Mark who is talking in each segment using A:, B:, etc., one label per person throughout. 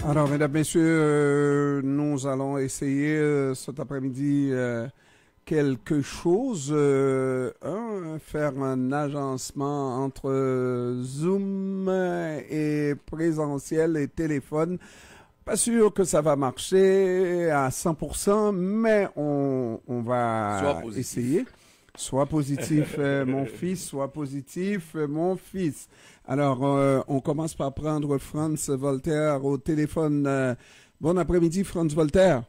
A: Alors, mesdames, messieurs, nous allons essayer cet après-midi quelque chose, faire un agencement entre Zoom et présentiel et téléphone. Pas sûr que ça va marcher à 100%, mais on va essayer. Sois positif, mon fils, sois positif, mon fils. Alors, on commence par prendre Franz Voltaire au téléphone. Bon après-midi, Franz Voltaire.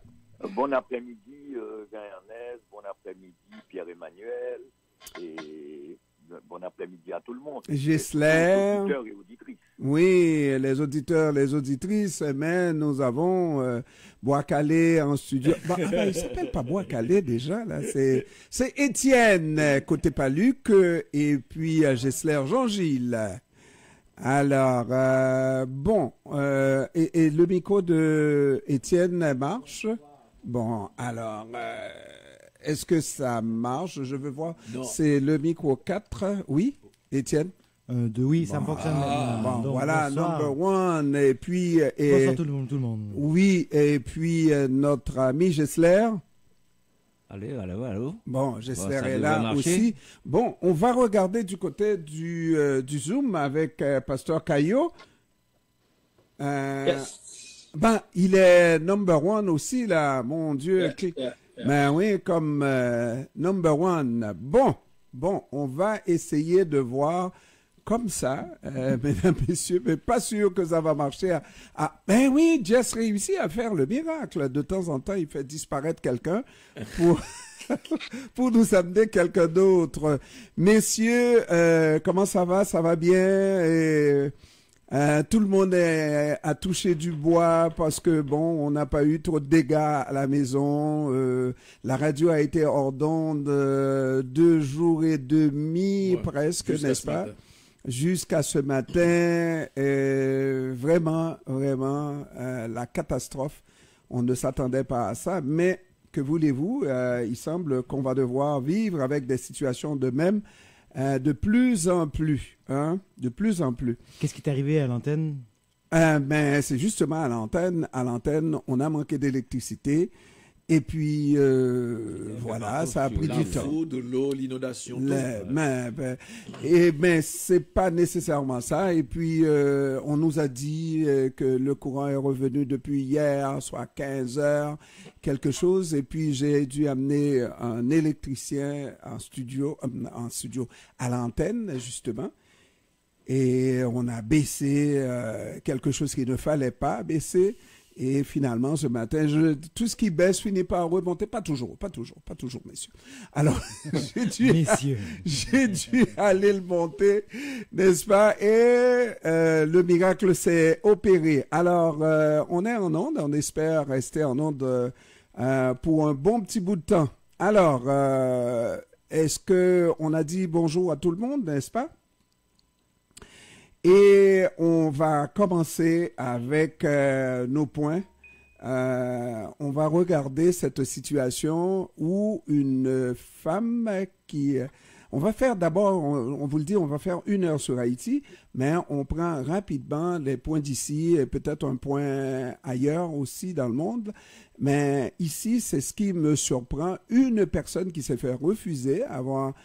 B: Bon après-midi, Jean-Ernest. Bon après-midi, Pierre-Emmanuel. Et bon après-midi à tout le monde.
A: Gessler.
B: Auditeurs et auditrices.
A: Oui, les auditeurs, les auditrices, mais nous avons Bois-Calais en studio. Il s'appelle pas Bois-Calais déjà, là. C'est Étienne côté Paluc et puis Gessler Jean-Gilles. Alors, et le micro de Étienne marche? Bon, alors, est-ce que ça marche? Je veux voir. C'est le micro 4, oui, Étienne?
C: Oui, ça fonctionne maintenant.
A: Bon, voilà, number one. Et puis...
C: bonsoir tout le monde.
A: Oui, et puis notre ami Gessler.
D: Allô.
A: Bon, Gessler est là aussi. Bon, on va regarder du côté du Zoom avec Pasteur Caillot.
E: Yes.
A: Il est number one aussi, là, mon Dieu.
E: Yeah.
A: Ben oui, comme number one. Bon, on va essayer de voir comme ça, mesdames, messieurs, mais pas sûr que ça va marcher. Ben oui, Jess réussit à faire le miracle. De temps en temps, il fait disparaître quelqu'un pour nous amener quelqu'un d'autre. Messieurs, comment ça va? Ça va bien? Et, tout le monde a touché du bois parce que, bon, on n'a pas eu trop de dégâts à la maison. La radio a été hors d'onde 2 jours et demi, presque, n'est-ce pas? Jusqu'à ce matin, vraiment, la catastrophe. On ne s'attendait pas à ça, mais que voulez-vous? Il semble qu'on va devoir vivre avec des situations de même de plus en plus. De plus en plus.
C: Qu'est-ce qui est arrivé à l'antenne?
A: C'est justement à l'antenne. À l'antenne, on a manqué d'électricité. Et puis, voilà, ça a pris du temps.
F: La de l'eau, l'inondation.
A: Mais c'est pas nécessairement ça. Et puis, on nous a dit que le courant est revenu depuis hier, soit 15 heures, quelque chose. Et puis, j'ai dû amener un électricien en studio, à l'antenne, justement. Et on a baissé quelque chose qu'il ne fallait pas baisser. Et finalement, ce matin, tout ce qui baisse finit par remonter. Pas toujours, messieurs. Alors, j'ai dû aller le monter, n'est-ce pas? Et le miracle s'est opéré. Alors, on est en onde. On espère rester en onde pour un bon petit bout de temps. Alors, est-ce qu'on a dit bonjour à tout le monde, n'est-ce pas? Et on va commencer avec nos points. On va regarder cette situation où une femme qui... On va faire d'abord, on vous le dit, on va faire 1 heure sur Haïti, mais on prend rapidement les points d'ici et peut-être un point ailleurs aussi dans le monde. Mais ici, c'est ce qui me surprend. Une personne qui s'est fait refuser avoir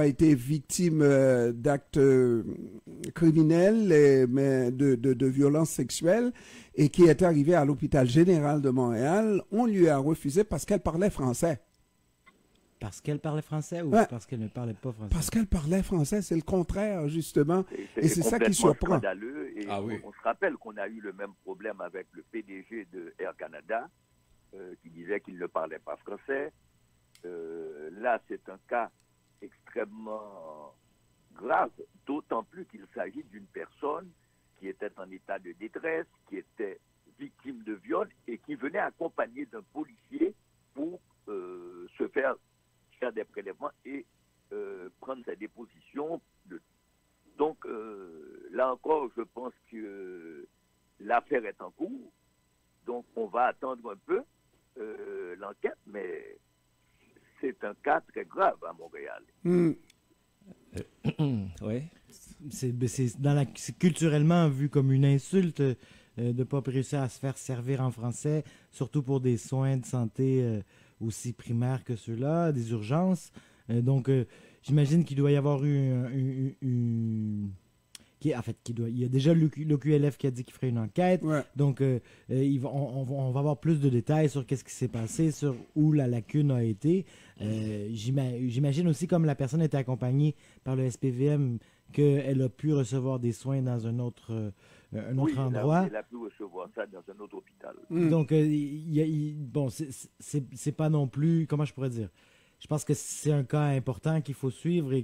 A: été victime d'actes criminels, mais de violences sexuelles, et qui est arrivée à l'hôpital général de Montréal. On lui a refusé parce qu'elle parlait français.
C: Parce qu'elle parlait français ou parce qu'elle ne parlait pas français? Parce
A: qu'elle parlait français, c'est le contraire, justement. Et c'est ça qui surprend.
B: Scandaleux. Et on se rappelle qu'on a eu le même problème avec le PDG de Air Canada, qui disait qu'il ne parlait pas français. Là, c'est un cas extrêmement grave, d'autant plus qu'il s'agit d'une personne qui était en état de détresse, qui était victime de viol et qui venait accompagner d'un policier pour se faire des prélèvements et prendre sa déposition. Donc, là encore, je pense que l'affaire est en cours. Donc, on va attendre un peu l'enquête, mais c'est un cas très grave à Montréal.
C: Oui. C'est culturellement vu comme une insulte de ne pas réussir à se faire servir en français, surtout pour des soins de santé aussi primaires que ceux-là, des urgences. Donc, j'imagine qu'il doit y avoir eu il y a déjà l'OQLF qui a dit qu'il ferait une enquête.
A: Ouais.
C: Donc, on va avoir plus de détails sur qu'est-ce qui s'est passé, sur où la lacune a été. J'imagine aussi, comme la personne était accompagnée par le SPVM, qu'elle a pu recevoir des soins dans un autre endroit.
B: Elle a pu recevoir ça dans un autre hôpital.
C: Donc, bon, c'est pas non plus, comment je pourrais dire? Je pense que c'est un cas important qu'il faut suivre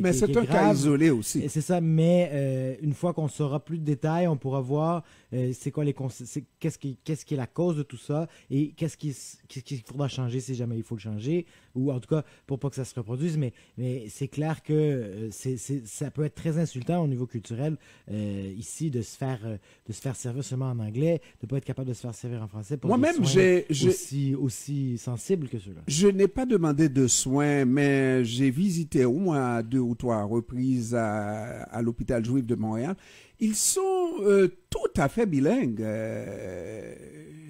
A: mais c'est un cas isolé aussi.
C: C'est ça, mais une fois qu'on saura plus de détails, on pourra voir c'est quoi qu'est-ce qui est la cause de tout ça et qu'est-ce qu'il faudra changer si jamais il faut le changer, ou en tout cas pour pas que ça se reproduise. Mais c'est clair que ça peut être très insultant au niveau culturel ici de se faire servir seulement en anglais, de pas être capable de se faire servir en français pour
A: moi-même
C: aussi sensibles que ceux-là.
A: Je n'ai pas demandé de soins, mais j'ai visité au moins 2 ou 3 reprises à l'hôpital Juif de Montréal. Ils sont tout à fait bilingues.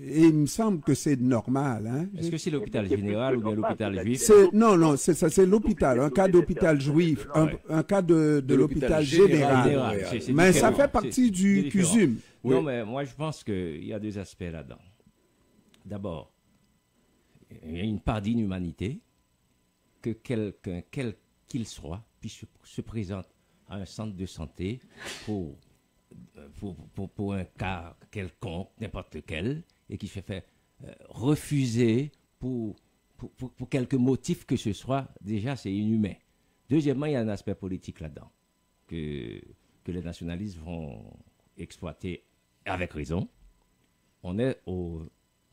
A: Et il me semble que c'est normal. Hein?
D: Est-ce que c'est l'hôpital général ou bien l'hôpital juif?
A: Non, c'est ça, c'est l'hôpital. Un cas d'hôpital juif, un cas de l'hôpital général. Mais ça fait partie du CUSUM.
D: Non, mais moi je pense qu'il y a 2 aspects là-dedans. D'abord, il y a une part d'inhumanité que quelqu'un, quel qu'il soit, puisse se présente à un centre de santé pour un cas quelconque, n'importe lequel, et qui se fait refuser pour quelque motif que ce soit. Déjà, c'est inhumain. Deuxièmement, il y a un aspect politique là-dedans que les nationalistes vont exploiter avec raison. On est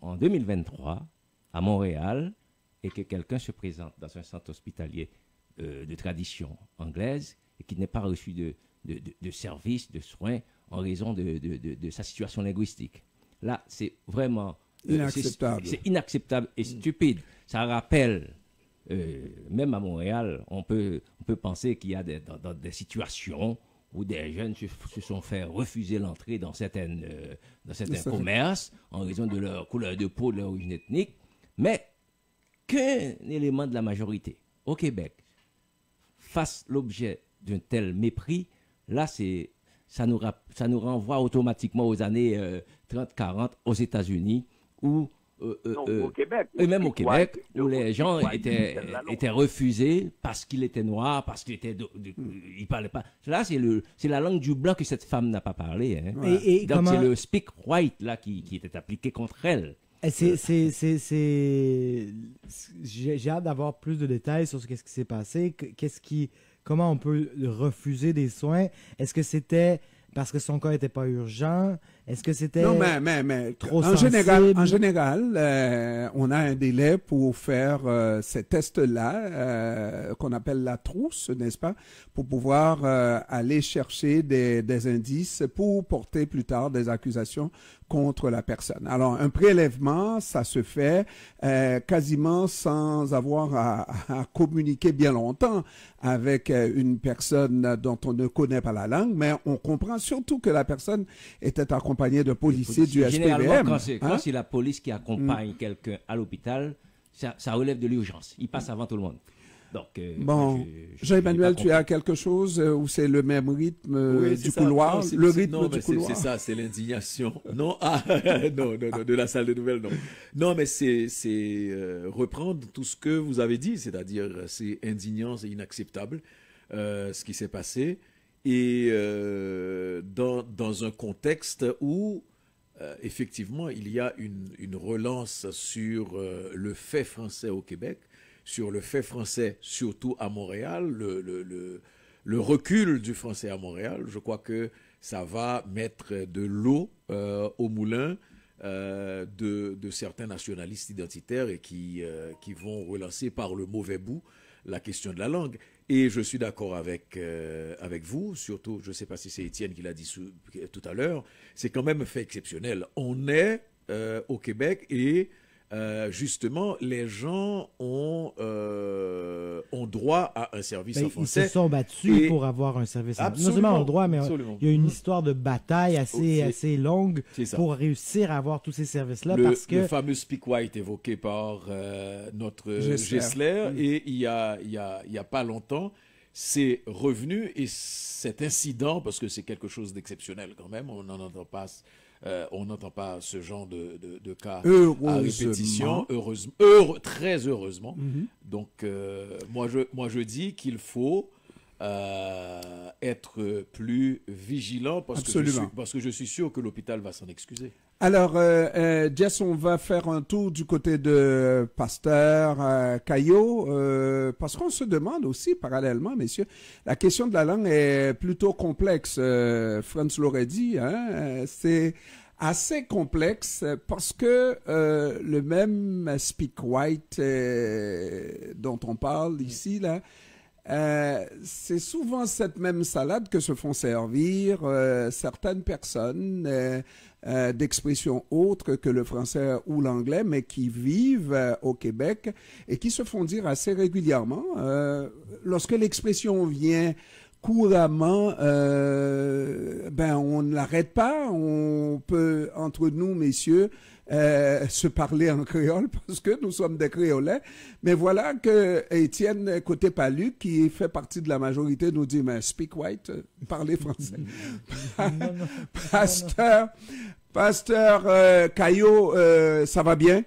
D: en 2023 à Montréal et que quelqu'un se présente dans un centre hospitalier de tradition anglaise et qui n'est pas reçu de services, de soins en raison de sa situation linguistique. Là, c'est vraiment
A: inacceptable.
D: C'est inacceptable et stupide. Ça rappelle, même à Montréal, on peut penser qu'il y a dans des situations où des jeunes se sont fait refuser l'entrée dans certains commerces en raison de leur couleur de peau, de leur origine ethnique, mais qu'un élément de la majorité au Québec fasse l'objet d'un tel mépris, là, ça nous renvoie automatiquement aux années 30-40 aux États-Unis, où
B: au Québec,
D: et même au Québec, où les gens étaient refusés parce qu'il était noir, parce qu'il il parlait pas. Là, c'est la langue du blanc que cette femme n'a pas parlé. Hein.
C: Ouais.
D: Donc c'est le speak white là qui était appliqué contre elle.
C: J'ai hâte d'avoir plus de détails sur ce qui s'est passé. Comment on peut refuser des soins? Est-ce que c'était parce que son cas n'était pas urgent? Est-ce que c'était
A: trop
C: sensible?
A: En général, on a un délai pour faire ces tests-là, qu'on appelle la trousse, n'est-ce pas? Pour pouvoir aller chercher des indices pour porter plus tard des accusations contre la personne. Alors, un prélèvement, ça se fait quasiment sans avoir à communiquer bien longtemps avec une personne dont on ne connaît pas la langue, mais on comprend surtout que la personne était accompagnée de policiers du SPVM.
D: Généralement, quand c'est la police qui accompagne quelqu'un à l'hôpital, ça relève de l'urgence. Il passe avant tout le monde. Donc,
A: bon, Jean-Emmanuel, tu as quelque chose où c'est le même rythme du couloir?
E: Non,
A: le rythme du couloir.
E: C'est ça, c'est l'indignation. Non, non, de la salle de nouvelles, non. Non, mais c'est reprendre tout ce que vous avez dit, c'est-à-dire c'est indignant, c'est inacceptable ce qui s'est passé. Et dans un contexte où effectivement il y a une relance sur le fait français au Québec, sur le fait français surtout à Montréal, le recul du français à Montréal. Je crois que ça va mettre de l'eau au moulin de certains nationalistes identitaires et qui vont relancer par le mauvais bout la question de la langue. Et je suis d'accord avec vous, surtout, je ne sais pas si c'est Étienne qui l'a dit tout à l'heure, c'est quand même un fait exceptionnel. On est au Québec et justement, les gens ont droit à un service en
C: Ils
E: français.
C: se sont battus
E: Et-
C: pour avoir un service en
E: Absolument,
C: Non seulement en droit, mais
E: absolument.
C: il y a une histoire de bataille assez longue
E: C'est ça.
C: pour réussir à avoir tous ces services-là
E: Le,
C: parce que
E: le fameux Speak White évoqué par notre
A: Gessler.
E: Gessler, et il y a pas longtemps, c'est revenu, et cet incident, parce que c'est quelque chose d'exceptionnel quand même, on n'entend pas ce genre de cas à répétition, très heureusement. Donc moi je dis qu'il faut être plus vigilant parce
A: Absolument.
E: que je suis sûr que l'hôpital va s'en excuser.
A: Alors, Jess, on va faire un tour du côté de Pasteur Caillot, parce qu'on se demande aussi, parallèlement, messieurs, la question de la langue est plutôt complexe. Franz l'aurait dit, hein, c'est assez complexe parce que le même Speak White dont on parle ici, là, c'est souvent cette même salade que se font servir certaines personnes d'expression autre que le français ou l'anglais, mais qui vivent au Québec et qui se font dire assez régulièrement. Lorsque l'expression vient couramment, on ne l'arrête pas. On peut, entre nous, messieurs, se parler en créole parce que nous sommes des créolais. Mais voilà que Étienne Côté-Paluc, qui fait partie de la majorité, nous dit, mais speak white, parlez français. Pasteur Caillot, ça va bien?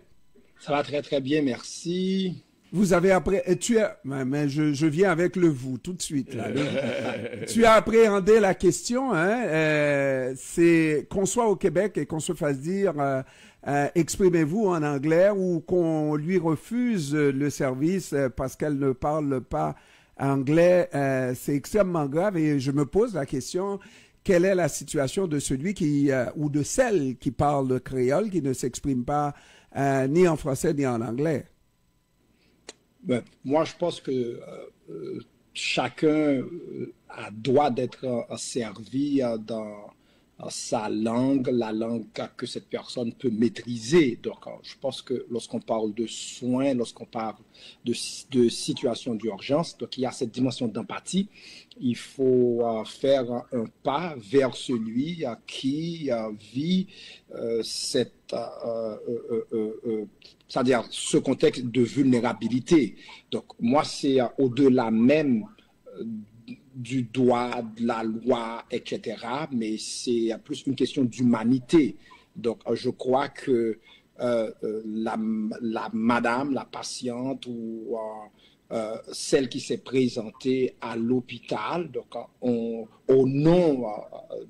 F: Ça va très très bien, merci.
A: Vous avez appris, mais je viens avec le vous tout de suite là. Tu as appréhendé la question, hein? C'est qu'on soit au Québec et qu'on se fasse dire exprimez-vous en anglais ou qu'on lui refuse le service parce qu'elle ne parle pas anglais, c'est extrêmement grave et je me pose la question. Quelle est la situation de celui qui ou de celle qui parle le créole, qui ne s'exprime pas ni en français ni en anglais?
F: Ben, moi, je pense que chacun doit d'être servi dans sa langue, la langue que cette personne peut maîtriser. Donc, je pense que lorsqu'on parle de soins, lorsqu'on parle de situation d'urgence, donc il y a cette dimension d'empathie. Il faut faire un pas vers celui qui vit c'est-à-dire ce contexte de vulnérabilité. Donc, moi, c'est au-delà même du droit, de la loi, etc., mais c'est plus une question d'humanité. Donc, je crois que la madame, la patiente ou celle qui s'est présentée à l'hôpital, donc au nom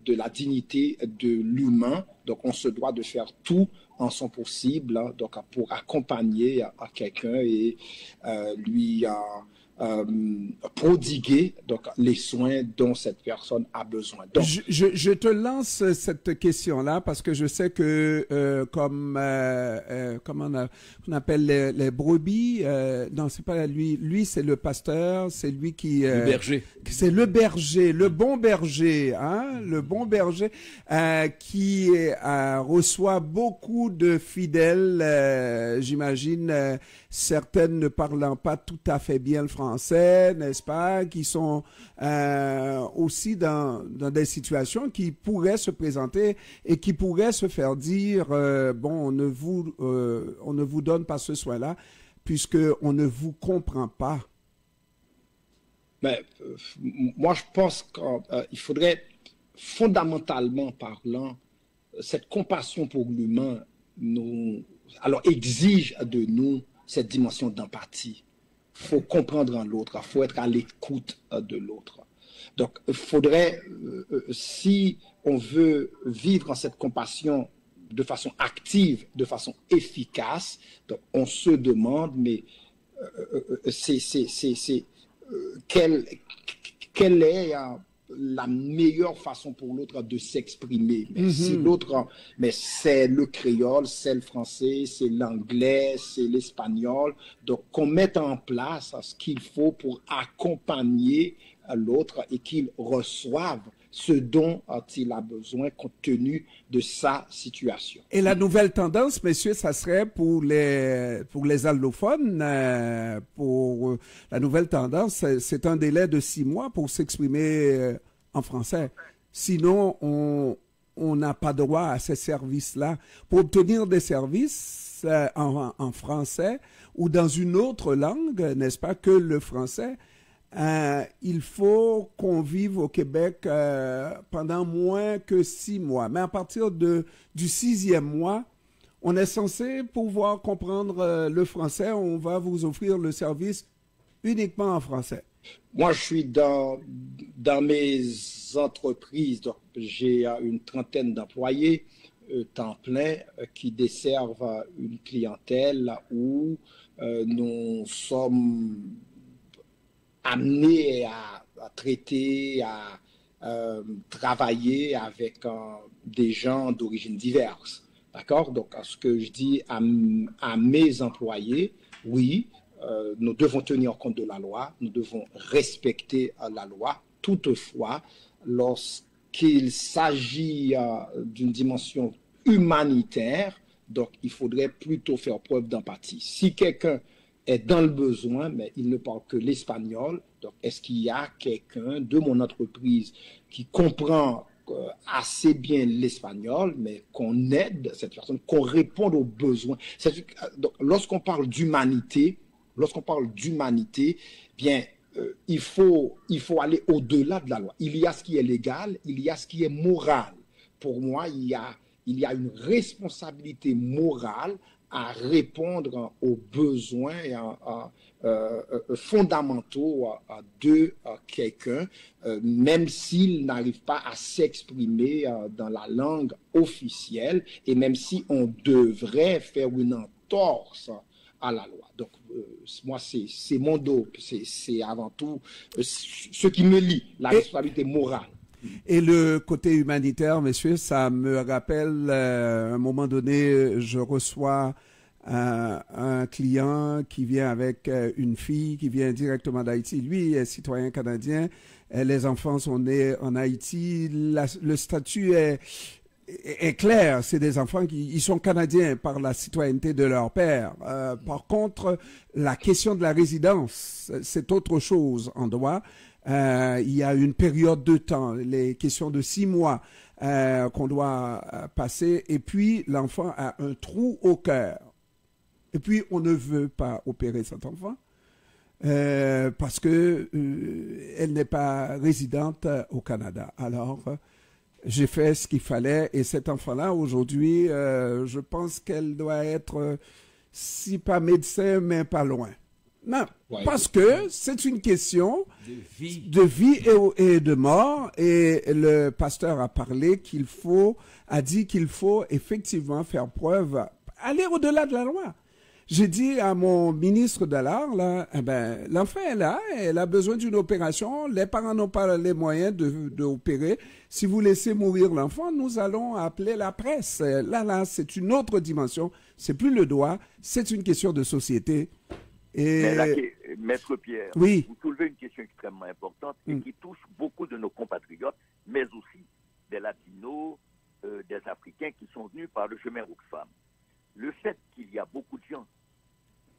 F: de la dignité de l'humain, donc on se doit de faire tout en son possible, donc pour accompagner quelqu'un et lui prodiguer donc les soins dont cette personne a besoin. Donc,
A: je te lance cette question-là parce que je sais que comment on appelle les brebis, non c'est pas lui c'est le pasteur, c'est lui qui
E: le berger.
A: C'est le berger, le bon berger, hein, le bon berger qui reçoit beaucoup de fidèles, j'imagine. Certaines ne parlant pas tout à fait bien le français, n'est-ce pas, qui sont aussi dans des situations qui pourraient se présenter et qui pourraient se faire dire bon, on ne vous donne pas ce soin-là puisque on ne vous comprend pas.
F: Mais moi, je pense qu'il faudrait, fondamentalement parlant, cette compassion pour l'humain exige de nous cette dimension d'empathie. Il faut comprendre l'autre, il faut être à l'écoute de l'autre. Donc, il faudrait, si on veut vivre en cette compassion de façon active, de façon efficace, donc on se demande, mais quelle est la meilleure façon pour l'autre de s'exprimer. Mais si l'autre, mais c'est le créole, c'est le français, c'est l'anglais, c'est l'espagnol. Donc, qu'on mette en place ce qu'il faut pour accompagner l'autre et qu'il reçoive ce dont il a besoin compte tenu de sa situation.
A: Et la nouvelle tendance, messieurs, ça serait pour les allophones, la nouvelle tendance, c'est un délai de 6 mois pour s'exprimer en français. Sinon, on n'a pas droit à ces services-là. Pour obtenir des services en français ou dans une autre langue, n'est-ce pas, que le français, il faut qu'on vive au Québec pendant moins que 6 mois. Mais à partir du 6e mois, on est censé pouvoir comprendre le français. On va vous offrir le service uniquement en français.
F: Moi, je suis dans mes entreprises, donc j'ai une trentaine d'employés temps plein qui desservent une clientèle où nous sommes amenés à traiter, à travailler avec des gens d'origine diverse. D'accord? Donc, ce que je dis à mes employés, oui, nous devons tenir compte de la loi, nous devons respecter la loi. Toutefois, lorsqu'il s'agit d'une dimension humanitaire, donc il faudrait plutôt faire preuve d'empathie. Si quelqu'un est dans le besoin, mais il ne parle que l'espagnol, donc est-ce qu'il y a quelqu'un de mon entreprise qui comprend assez bien l'espagnol, mais qu'on aide cette personne, qu'on réponde aux besoins. Donc, lorsqu'on parle d'humanité, bien, il faut aller au-delà de la loi. Il y a ce qui est légal, il y a ce qui est moral. Pour moi, il y a une responsabilité morale à répondre aux besoins fondamentaux de quelqu'un, même s'il n'arrive pas à s'exprimer dans la langue officielle, et même si on devrait faire une entorse à la loi. Donc, moi, c'est mon dos, c'est avant tout ce qui me lie, la responsabilité morale.
A: Et le côté humanitaire, messieurs, ça me rappelle, à un moment donné, je reçois un client qui vient avec une fille qui vient directement d'Haïti. Lui est citoyen canadien. Les enfants sont nés en Haïti. Le statut est clair. C'est des enfants ils sont canadiens par la citoyenneté de leur père. Par contre, la question de la résidence, c'est autre chose en droit. Il y a une période de temps, les questions de 6 mois qu'on doit passer. Et puis, l'enfant a un trou au cœur. Et puis, on ne veut pas opérer cet enfant parce que elle n'est pas résidente au Canada. Alors, j'ai fait ce qu'il fallait. Et cet enfant-là, aujourd'hui, je pense qu'elle doit être, si pas médecin, mais pas loin. Non, ouais, parce que c'est une question de vie et de mort. Et le pasteur a dit qu'il faut effectivement faire preuve, aller au-delà de la loi. J'ai dit à mon ministre de l'Art, là, l'enfant est là, elle a besoin d'une opération, les parents n'ont pas les moyens d'opérer. Si vous laissez mourir l'enfant, nous allons appeler la presse. Là, c'est une autre dimension. C'est plus le droit, c'est une question de société.
B: Maître Pierre,
A: oui.
B: Vous soulevez une question extrêmement importante et qui touche beaucoup de nos compatriotes, mais aussi des Latinos, des Africains qui sont venus par le chemin Oxfam. Le fait qu'il y a beaucoup de gens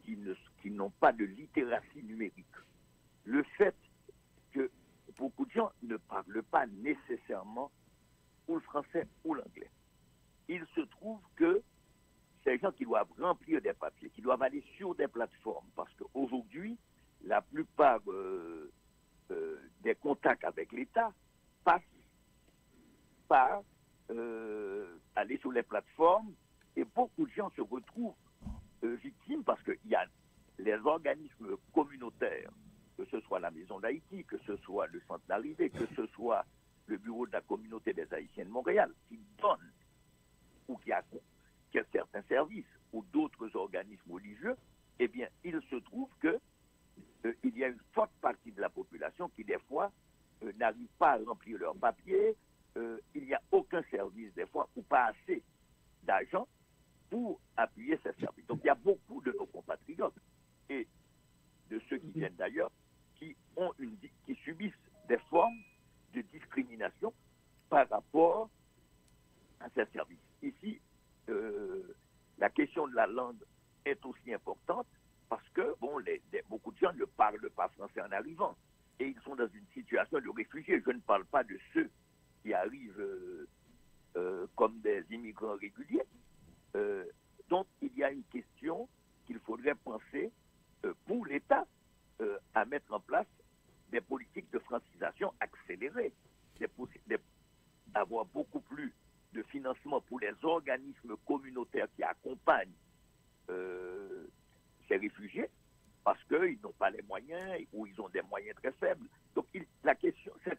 B: qui n'ont pas de littératie numérique, le fait que beaucoup de gens ne parlent pas nécessairement ou le français ou l'anglais, il se trouve que ces gens qui doivent remplir des papiers, qui doivent aller sur des plateformes, parce qu'aujourd'hui, la plupart des contacts avec l'État passent par aller sur les plateformes, et beaucoup de gens se retrouvent victimes parce qu'il y a les organismes communautaires, que ce soit la Maison d'Haïti, que ce soit le Centre d'arrivée, que ce soit le Bureau de la communauté des Haïtiens de Montréal, qui donnent ou qui accompagnent certains services ou d'autres organismes religieux, eh bien, il se trouve que il y a une forte partie de la population qui, des fois, n'arrive pas à remplir leurs papiers. Il n'y a aucun service, des fois, ou pas assez d'argent pour appuyer ces services. Donc, il y a beaucoup de nos compatriotes et de ceux qui viennent d'ailleurs qui subissent des formes de discrimination ses services. Ici, la question de la langue est aussi importante parce que beaucoup de gens ne parlent pas français en arrivant et ils sont dans une situation de réfugiés. Je ne parle pas de ceux qui arrivent comme des immigrants réguliers. Donc, il y a une question qu'il faudrait penser pour l'État à mettre en place des politiques de francisation accélérées, d'avoir beaucoup plus de financement pour les organismes communautaires qui accompagnent ces réfugiés parce qu'ils n'ont pas les moyens ou ils ont des moyens très faibles. Donc cette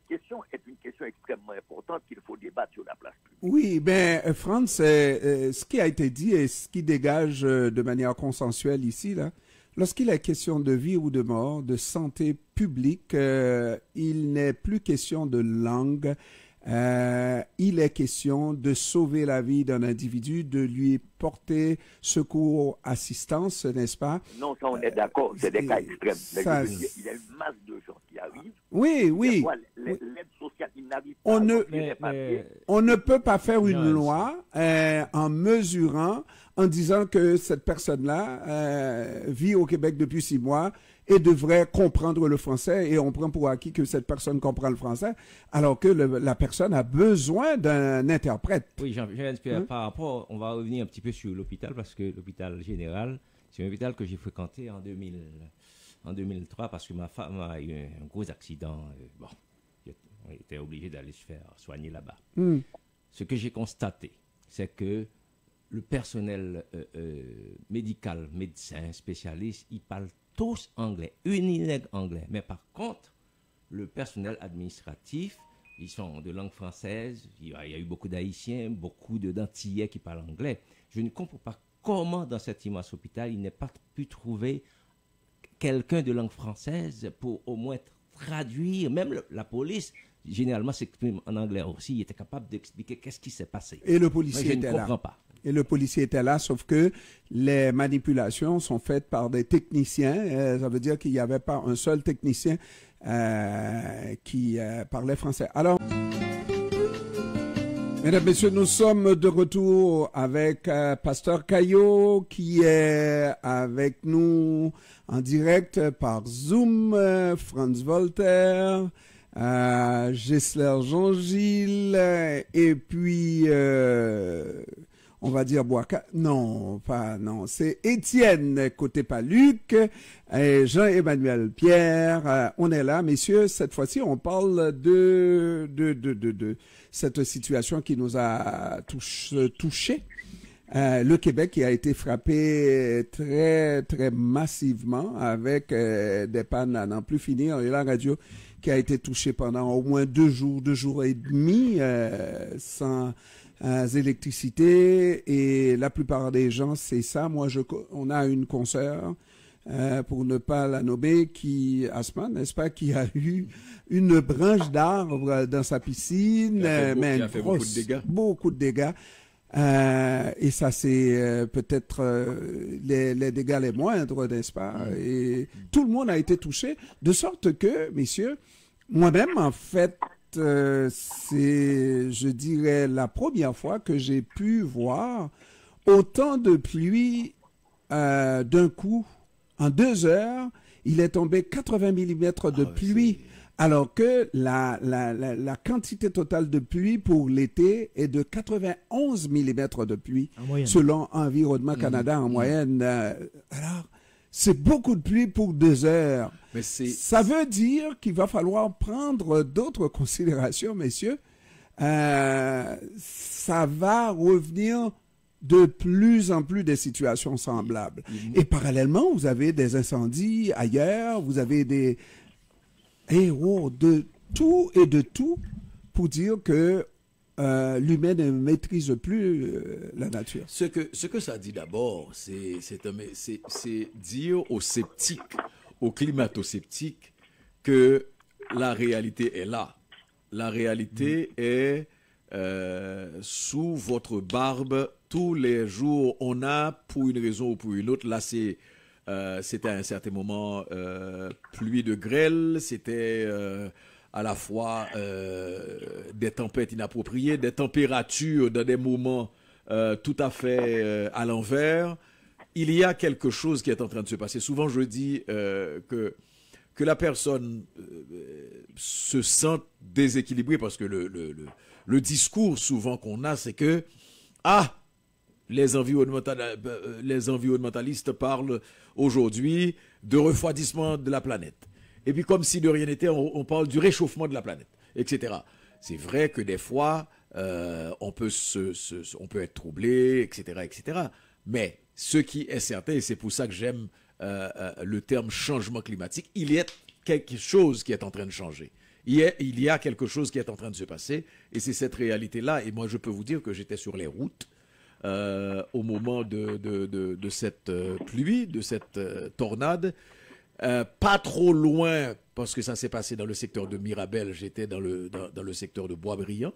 B: question est une question extrêmement importante qu'il faut débattre sur la place publique.
A: Oui, ben Franz, ce qui a été dit et ce qui dégage de manière consensuelle ici, là, lorsqu'il est question de vie ou de mort, de santé publique, il n'est plus question de langue. Il est question de sauver la vie d'un individu, de lui porter secours, assistance, n'est-ce pas?
B: Non, ça on est d'accord, c'est des cas extrêmes. Il y a une masse de gens qui arrivent.
A: Oui, oui.
B: L'aide sociale, ils n'arrivent pas
A: on ne peut pas faire une loi en mesurant, en disant que cette personne-là vit au Québec depuis 6 mois et devrait comprendre le français, et on prend pour acquis que cette personne comprend le français, alors que la personne a besoin d'un interprète.
D: Oui, Jean-Pierre, par rapport, on va revenir un petit peu sur l'hôpital, parce que l'hôpital général, c'est un hôpital que j'ai fréquenté en 2003, parce que ma femme a eu un gros accident. On était obligé d'aller se faire soigner là-bas. Ce que j'ai constaté, c'est que le personnel médical, médecin, spécialiste, ils parlent tous anglais, unilingue anglais. Mais par contre, le personnel administratif, ils sont de langue française. Il y a eu beaucoup d'Haïtiens, beaucoup d'Antillais qui parlent anglais. Je ne comprends pas comment, dans cet immense hôpital, il n'est pas pu trouver quelqu'un de langue française pour au moins traduire. Même la police, généralement, s'exprime en anglais aussi. Il était capable d'expliquer qu'est-ce qui s'est passé.
A: Et le policier
D: était là. Je ne comprends pas.
A: Et le policier était là, sauf que les manipulations sont faites par des techniciens. Ça veut dire qu'il n'y avait pas un seul technicien qui parlait français. Alors, mesdames, messieurs, nous sommes de retour avec Pasteur Caillot qui est avec nous en direct par Zoom, Franz Voltaire, Gessler Jean-Gilles, et puis... on va dire Boisca. Non, c'est Étienne côté Paluc et Jean-Emmanuel Pierre. On est là, messieurs. Cette fois-ci, on parle de cette situation qui nous a touché. Le Québec qui a été frappé très, très massivement avec des pannes à n'en plus finir. Et la radio qui a été touchée pendant au moins 2 jours et demi sans électricité, et la plupart des gens, c'est ça. Moi, on a une consoeur, pour ne pas la nommer, Asma, n'est-ce pas, qui a eu une branche d'arbre dans sa piscine,
E: qui a fait
A: beaucoup de dégâts. Et ça, c'est peut-être les dégâts les moindres, n'est-ce pas? Et tout le monde a été touché, de sorte que, messieurs, moi-même, en fait, c'est, je dirais, la première fois que j'ai pu voir autant de pluie d'un coup. En 2 heures, il est tombé 80 mm de pluie, alors que la quantité totale de pluie pour l'été est de 91 mm de pluie, selon Environnement Canada en moyenne. Alors, c'est beaucoup de pluie pour 2 heures.
E: Mais
A: ça veut dire qu'il va falloir prendre d'autres considérations, messieurs. Ça va revenir de plus en plus des situations semblables. Et parallèlement, vous avez des incendies ailleurs, vous avez de tout et de tout pour dire que l'humain ne maîtrise plus la nature.
E: Ce que ça dit d'abord, c'est dire aux sceptiques, aux climato-sceptiques, que la réalité est là. La réalité est sous votre barbe tous les jours. On a, pour une raison ou pour une autre, là c'était à un certain moment pluie de grêle, c'était à la fois des tempêtes inappropriées, des températures dans des moments tout à fait à l'envers. Il y a quelque chose qui est en train de se passer. Souvent, je dis que la personne se sent déséquilibrée parce que le discours souvent qu'on a, c'est que les environnementalistes parlent aujourd'hui de refroidissement de la planète. Et puis comme si de rien n'était, on parle du réchauffement de la planète, etc. C'est vrai que des fois, on peut être troublé, etc., etc. Mais ce qui est certain, et c'est pour ça que j'aime le terme changement climatique, il y a quelque chose qui est en train de changer. Il y a quelque chose qui est en train de se passer, et c'est cette réalité-là. Et moi, je peux vous dire que j'étais sur les routes au moment de cette pluie, de cette tornade. Pas trop loin, parce que ça s'est passé dans le secteur de Mirabel, j'étais dans le secteur de Boisbriand.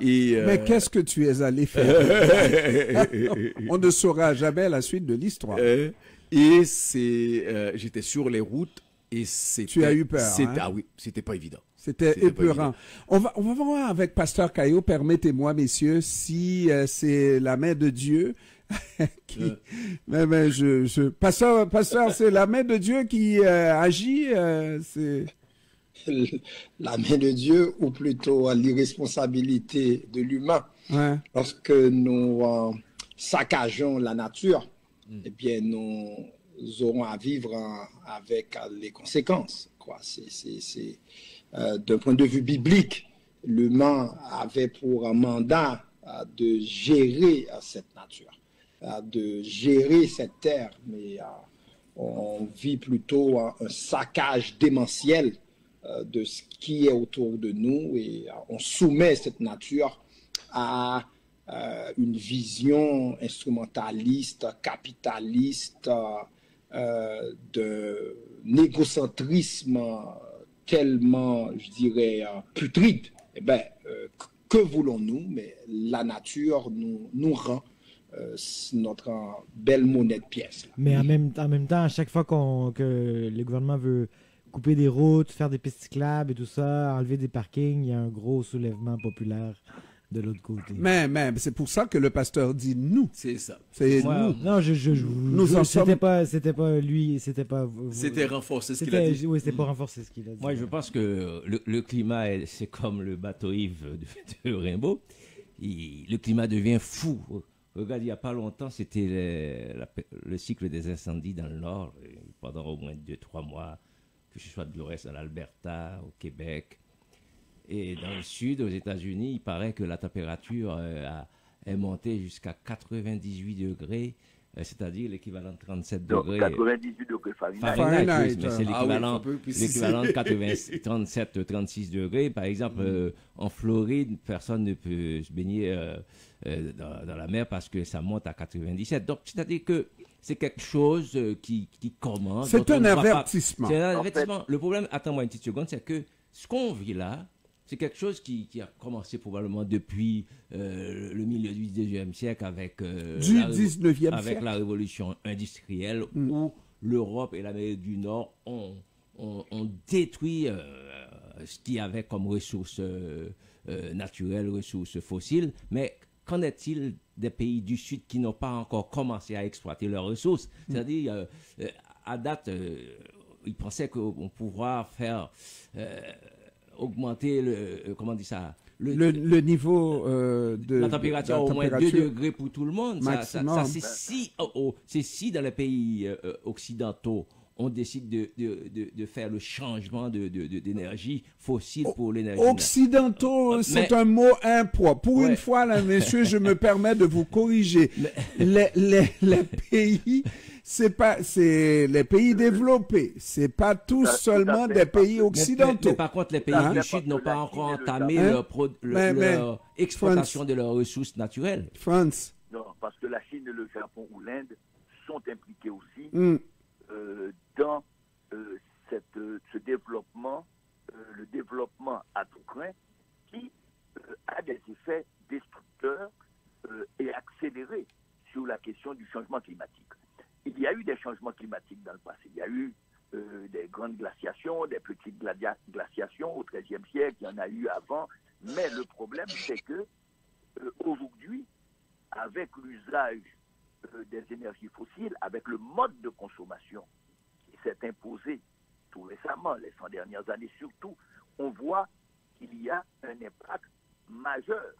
A: Mais qu'est-ce que tu es allé faire? On ne saura jamais la suite de l'histoire.
E: Et j'étais sur les routes et c'était...
A: Tu as eu peur, hein?
E: Ah oui, c'était pas évident.
A: C'était épeurant. On va voir avec Pasteur Caillot, permettez-moi, messieurs, si c'est la main de Dieu qui... Mais Pasteur, c'est la main de Dieu qui agit, c'est...
F: La main de Dieu, ou plutôt l'irresponsabilité de l'humain.
A: Ouais.
F: Lorsque nous saccageons la nature, eh bien, nous aurons à vivre avec les conséquences. D'un point de vue biblique, l'humain avait pour mandat de gérer cette nature, de gérer cette terre, mais on vit plutôt un saccage démentiel de ce qui est autour de nous et on soumet cette nature à une vision instrumentaliste, capitaliste, de négocentrisme tellement, je dirais, putride. Eh bien, que voulons-nous? Mais la nature nous rend notre belle monnaie de pièce. Là.
C: Mais en même temps, à chaque fois que le gouvernement veut couper des routes, faire des pistes cyclables et tout ça, enlever des parkings, il y a un gros soulèvement populaire de l'autre côté.
A: Mais c'est pour ça que le pasteur dit nous.
E: C'est ça.
A: C'est
C: Ouais,
A: nous.
C: Non, c'était pas lui, c'était pas vous.
E: C'était renforcé ce qu'il a dit.
C: Oui, c'était pas renforcé ce qu'il a dit.
D: Moi, je pense que le climat, c'est comme le bateau Yves de Rimbaud. Le climat devient fou. Regarde, il n'y a pas longtemps, c'était le cycle des incendies dans le Nord, pendant au moins 2-3 mois, que ce soit de l'Ouest, dans l'Alberta, au Québec. Et dans le Sud, aux États-Unis, il paraît que la température est montée jusqu'à 98 degrés, c'est-à-dire l'équivalent de 37 degrés.
B: 98 degrés
D: Fahrenheit, oui, mais c'est l'équivalent,
E: l'équivalent
D: de 37-36 degrés. Par exemple, en Floride, personne ne peut se baigner dans la mer parce que ça monte à 97. Donc, c'est-à-dire que c'est quelque chose qui commence.
A: C'est un avertissement.
D: C'est un avertissement. Le problème, attends-moi une petite seconde, c'est que ce qu'on vit là, c'est quelque chose qui a commencé probablement depuis le milieu du 19e siècle avec, avec la révolution industrielle où l'Europe et l'Amérique du Nord ont détruit ce qu'il y avait comme ressources naturelles, ressources fossiles. Mais qu'en est-il des pays du Sud qui n'ont pas encore commencé à exploiter leurs ressources? C'est-à-dire, à date, ils pensaient qu'on pourra faire... augmenter le
A: niveau de
D: la température au moins 2 degrés pour tout le monde.
A: Maximum.
D: C'est si dans les pays occidentaux on décide de faire le changement d'énergie fossile pour l'énergie.
A: Occidentaux, c'est un mot impropre. Pour une fois, là, messieurs, je me permets de vous corriger. Les pays... c'est les pays développés. C'est pas tous seulement des pays occidentaux.
D: Mais par contre, les pays du Sud n'ont pas encore entamé leur exploitation de leurs ressources naturelles.
A: France.
B: Non, parce que la Chine, le Japon ou l'Inde sont impliqués aussi dans ce développement, le développement à tout craint, qui a des effets destructeurs et accélérés sur la question du changement climatique. Il y a eu des changements climatiques dans le passé. Il y a eu des grandes glaciations, des petites glaciations au XIIIe siècle, il y en a eu avant. Mais le problème, c'est que aujourd'hui, avec l'usage des énergies fossiles, avec le mode de consommation qui s'est imposé tout récemment, les 100 dernières années surtout, on voit qu'il y a un impact majeur,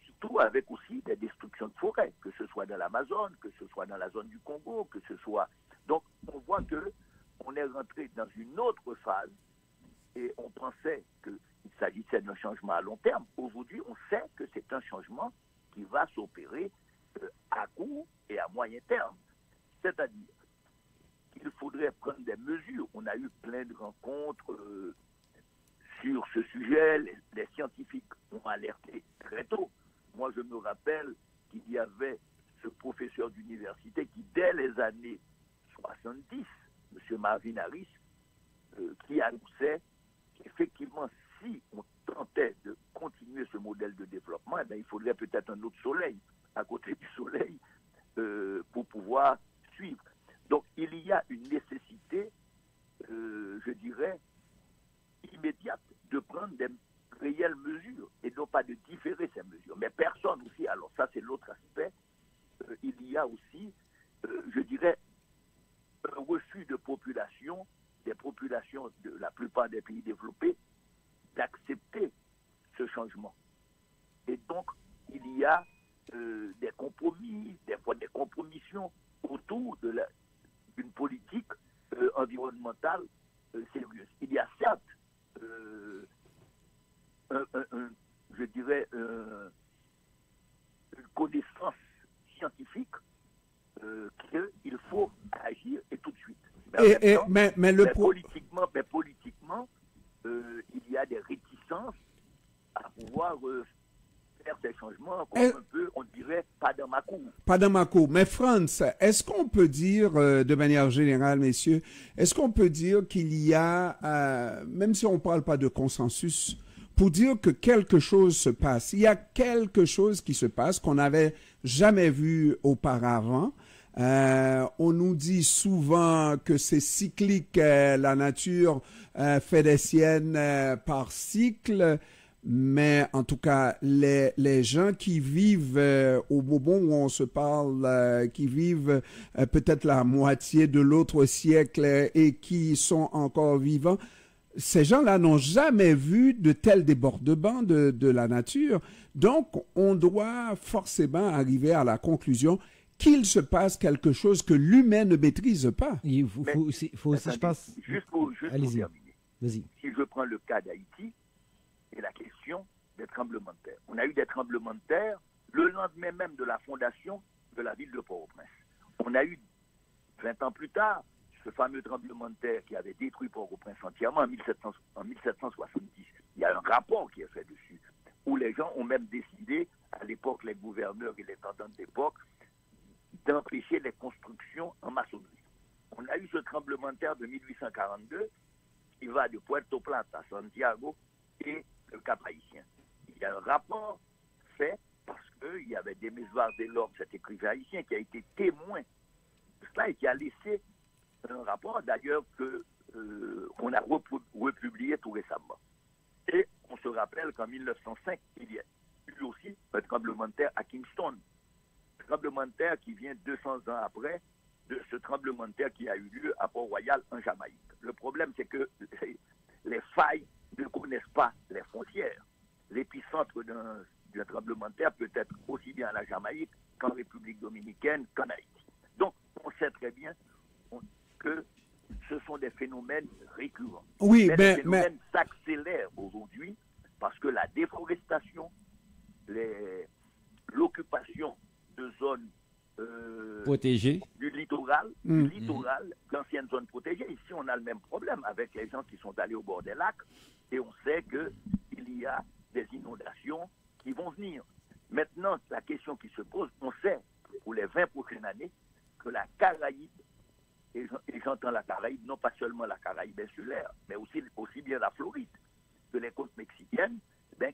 B: surtout avec aussi des destructions de forêts, que ce soit dans l'Amazone, que ce soit dans la zone du Congo, que ce soit... Donc, on voit qu'on est rentré dans une autre phase et on pensait qu'il s'agissait d'un changement à long terme. Aujourd'hui, on sait que c'est un changement qui va s'opérer à court et à moyen terme. C'est-à-dire qu'il faudrait prendre des mesures. On a eu plein de rencontres sur ce sujet. Les scientifiques ont alerté très tôt. Moi, je me rappelle qu'il y avait ce professeur d'université qui, dès les années 70, M. Marvin Harris, qui annonçait qu'effectivement, si on tentait de continuer ce modèle de développement, eh bien, il faudrait peut-être un autre soleil à côté du soleil pour pouvoir suivre. Donc, il y a une nécessité, je dirais, immédiate de prendre des réelles mesures et non pas de différer ces mesures. Mais personne aussi, alors ça c'est l'autre aspect, il y a aussi, je dirais, un refus de population, des populations de la plupart des pays développés, d'accepter ce changement. Et donc, il y a des compromis, des fois des compromissions autour d'une politique environnementale sérieuse. Il y a certes, je dirais, une connaissance scientifique qu'il faut agir et tout de suite. Mais politiquement, il y a des réticences à pouvoir faire ces changements, comme un peu, on dirait, pas dans ma cour.
A: Pas dans ma cour. Mais Franz, est-ce qu'on peut dire, de manière générale, messieurs, est-ce qu'on peut dire qu'il y a, même si on ne parle pas de consensus, pour dire que quelque chose se passe, il y a quelque chose qui se passe qu'on n'avait jamais vu auparavant. On nous dit souvent que c'est cyclique, la nature fait des siennes par cycle, mais en tout cas, les gens qui vivent au moment où on se parle, qui vivent peut-être la moitié de l'autre siècle et qui sont encore vivants, ces gens-là n'ont jamais vu de tels débordements de la nature. Donc, on doit forcément arriver à la conclusion qu'il se passe quelque chose que l'humain ne maîtrise pas.
C: Il faut aussi, je pense...
B: Juste pour terminer.
C: Vas-y.
B: Si je prends le cas d'Haïti et la question des tremblements de terre. On a eu des tremblements de terre le lendemain même de la fondation de la ville de Port-au-Prince. On a eu, 20 ans plus tard, ce fameux tremblement de terre qui avait détruit Port-au-Prince entièrement en 1770. Il y a un rapport qui est fait dessus, où les gens ont même décidé, à l'époque, les gouverneurs et les tendantes d'époque, d'empêcher les constructions en maçonnerie. On a eu ce tremblement de terre de 1842 qui va de Puerto Plata à Santiago et le Cap-Haïtien. Il y a un rapport fait parce qu'il y avait Demisvar Delorme, cet écrivain haïtien, qui a été témoin de cela et qui a laissé un rapport, d'ailleurs, qu'on a republié tout récemment. Et on se rappelle qu'en 1905, il y a eu aussi un tremblement de terre à Kingston. Tremblement de terre qui vient 200 ans après de ce tremblement de terre qui a eu lieu à Port-Royal en Jamaïque. Le problème, c'est que les failles ne connaissent pas les frontières. L'épicentre d'un tremblement de terre peut être aussi bien à la Jamaïque qu'en République dominicaine, qu'en Haïti. Donc, on sait très bien que ce sont des phénomènes récurrents.
A: Oui,
B: mais les phénomènes s'accélèrent aujourd'hui parce que la déforestation, l'occupation de zones
D: protégées
B: du littoral, d'anciennes zones protégées. Ici, on a le même problème avec les gens qui sont allés au bord des lacs et on sait qu'il y a des inondations qui vont venir. Maintenant, la question qui se pose, on sait pour les 20 prochaines années que la Caraïbe, et j'entends la Caraïbe, non pas seulement la Caraïbe insulaire, mais aussi bien la Floride que les côtes mexicaines,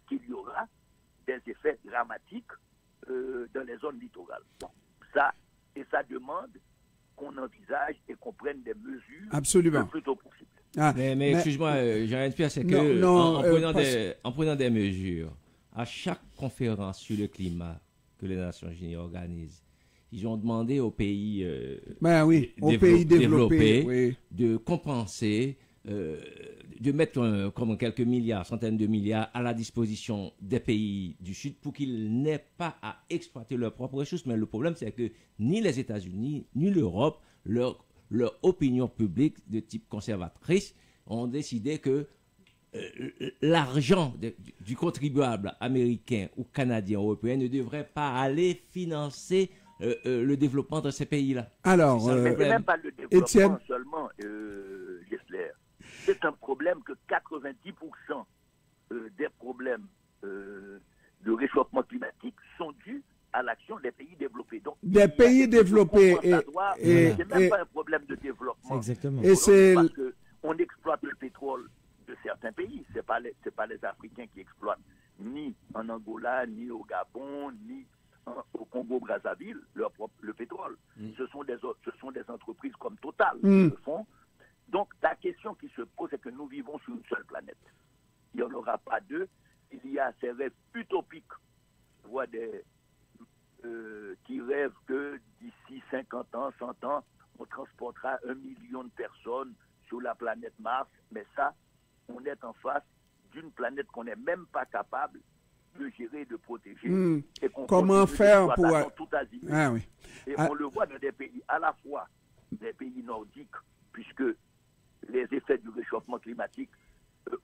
B: qu'il y aura des effets dramatiques dans les zones littorales. Bon, ça demande qu'on envisage et qu'on prenne des mesures
A: Absolument.
B: le plus tôt possible.
A: Ah,
D: Mais excuse-moi, Jean-Pierre, c'est que en prenant des mesures, à chaque conférence sur le climat que les Nations Unies organisent, ils ont demandé aux pays,
A: aux pays développés oui.
D: de compenser, de mettre comme quelques milliards, centaines de milliards à la disposition des pays du Sud pour qu'ils n'aient pas à exploiter leurs propres ressources. Mais le problème, c'est que ni les États-Unis, ni l'Europe, leur opinion publique de type conservatrice ont décidé que l'argent du contribuable américain ou canadien ou européen ne devrait pas aller financer le développement de ces pays-là.
A: Alors,
B: mais c'est même pas le développement
A: Étienne...
B: seulement, Gessler. C'est un problème que 90% des problèmes de réchauffement climatique sont dus à l'action des pays développés. Donc,
A: des pays développés
B: c'est même pas un problème de développement.
C: Exactement.
B: Et c'est parce qu'on exploite le pétrole de certains pays. C'est pas les Africains qui exploitent ni en Angola, ni au Gabon, ni au Congo-Brazzaville le pétrole. Ce sont des entreprises comme Total qui le font. Donc la question qui se pose, c'est que nous vivons sur une seule planète. Il n'y en aura pas deux. Il y a ces rêves utopiques. Je vois qui rêvent que d'ici 50 ans, 100 ans, on transportera 1 million de personnes sur la planète Mars. Mais ça, on est en face d'une planète qu'on n'est même pas capable de gérer, de protéger. Et
A: comment faire pour...
B: tout azimut.
A: Oui.
B: Et on le voit dans des pays, à la fois des pays nordiques, puisque les effets du réchauffement climatique,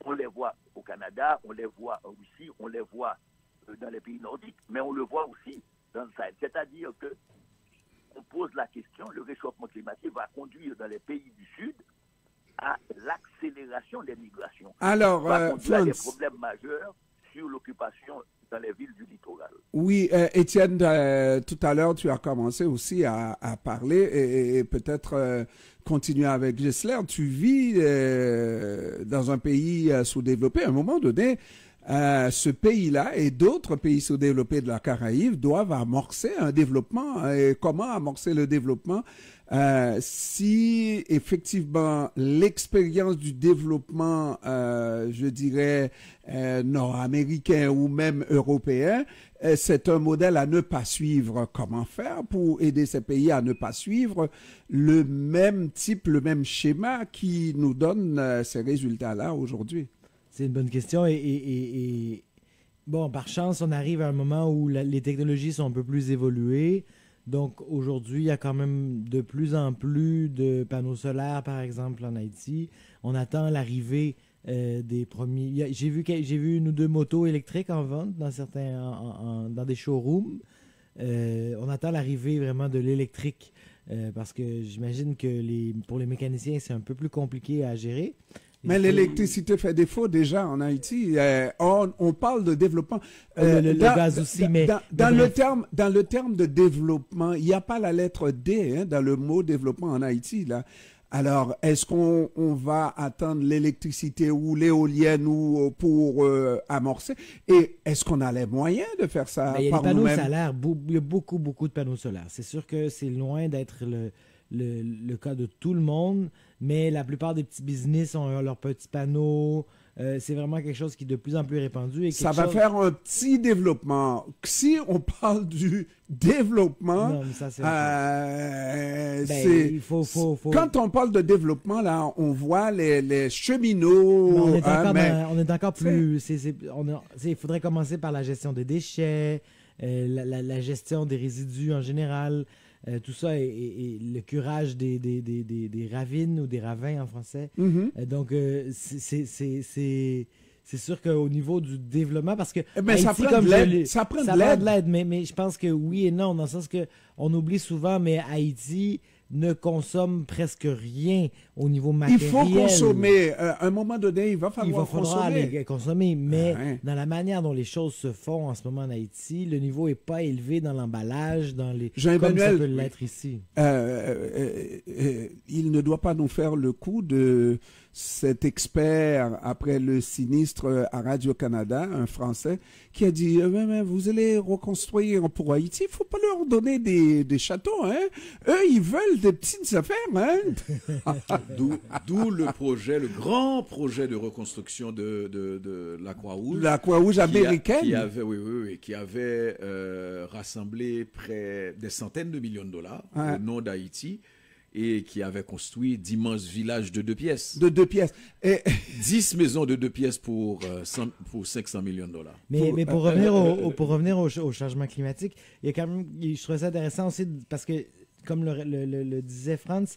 B: on les voit au Canada, on les voit en Russie, on les voit dans les pays nordiques, mais on le voit aussi dans le Sahel. C'est-à-dire que on pose la question, le réchauffement climatique va conduire dans les pays du Sud à l'accélération des migrations.
A: Alors,
B: va conduire à des problèmes majeurs sur l'occupation dans les villes du littoral.
A: Oui, Étienne, tout à l'heure, tu as commencé aussi à parler et peut-être continuer avec Gessler. Tu vis dans un pays sous-développé. À un moment donné, ce pays-là et d'autres pays sous-développés de la Caraïbe doivent amorcer un développement. Et comment amorcer le développement si effectivement l'expérience du développement, je dirais, nord-américain ou même européen, c'est un modèle à ne pas suivre. Comment faire pour aider ces pays à ne pas suivre le même type, le même schéma qui nous donne ces résultats-là aujourd'hui?
C: C'est une bonne question et bon, par chance, on arrive à un moment où les technologies sont un peu plus évoluées. Donc aujourd'hui, il y a quand même de plus en plus de panneaux solaires, par exemple, en Haïti. On attend l'arrivée des premiers... J'ai vu une ou deux motos électriques en vente dans dans des showrooms. On attend l'arrivée vraiment de l'électrique parce que j'imagine que pour les mécaniciens, c'est un peu plus compliqué à gérer.
A: Mais l'électricité fait défaut déjà en Haïti. On parle de développement.
C: Le gaz aussi, mais...
A: Dans le terme de développement, il n'y a pas la lettre D dans le mot développement en Haïti, là. Alors, est-ce qu'on va attendre l'électricité ou l'éolienne pour amorcer? Et est-ce qu'on a les moyens de faire ça par nous-mêmes?
C: Il y a des panneaux solaires, il y a beaucoup, beaucoup de panneaux solaires. C'est sûr que c'est loin d'être le cas de tout le monde, mais la plupart des petits business ont leurs petits panneaux. C'est vraiment quelque chose qui est de plus en plus répandu. Et
A: ça va faire un petit développement. Si on parle du développement,
C: non, mais ça,
A: quand on parle de développement, là, on voit les cheminots.
C: On est encore plus... Il faudrait commencer par la gestion des déchets, la gestion des résidus en général. Tout ça et le curage des ravines ou des ravins en français. Donc, c'est sûr qu'au niveau du développement, parce que...
A: Mais Haïti, ça prend de l'aide.
C: Mais je pense que oui et non, dans le sens qu'on oublie souvent, mais Haïti ne consomme presque rien au niveau matériel.
A: Il faut consommer. À un moment donné, il va falloir
C: consommer. Mais dans la manière dont les choses se font en ce moment en Haïti, le niveau n'est pas élevé dans l'emballage, comme ça peut l'être ici.
A: Il ne doit pas nous faire le coup de cet expert après le sinistre à Radio-Canada, un Français, qui a dit mais vous allez reconstruire pour Haïti, il ne faut pas leur donner des châteaux, hein. Eux, ils veulent des petites affaires, hein.
E: D'où le projet, le grand projet de reconstruction de la Croix-Rouge.
A: La Croix-Rouge américaine.
E: Qui avait rassemblé près des centaines de millions de dollars au nom d'Haïti et qui avait construit d'immenses villages de 2 pièces.
A: De 2 pièces. Et
E: 10 maisons de 2 pièces pour 500 millions de dollars.
C: Mais pour revenir au changement climatique, il y a quand même, je trouve ça intéressant aussi parce que, comme le disait Franz,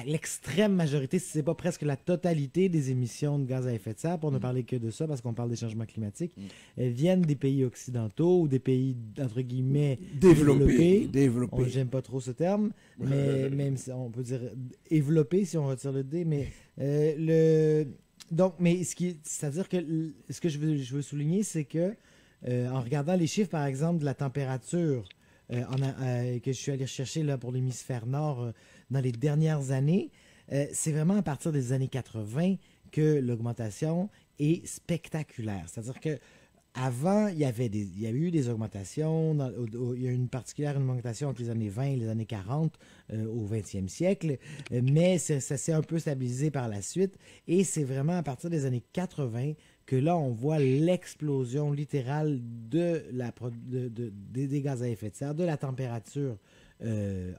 C: l'extrême majorité, si ce n'est pas presque la totalité des émissions de gaz à effet de serre, pour ne parler que de ça, parce qu'on parle des changements climatiques, viennent des pays occidentaux ou des pays, entre guillemets, développés. J'aime pas trop ce terme, mais même si on peut dire développés si on retire le D, mais donc, mais c'est-à-dire que ce que je veux souligner, c'est que en regardant les chiffres, par exemple, de la température que je suis allé chercher là, pour l'hémisphère nord dans les dernières années, c'est vraiment à partir des années 80 que l'augmentation est spectaculaire. C'est-à-dire que avant, il y a eu des augmentations, il y a eu une augmentation entre les années 20 et les années 40 au 20e siècle, mais ça s'est un peu stabilisé par la suite, et c'est vraiment à partir des années 80 que là, on voit l'explosion littérale des gaz à effet de serre, de la température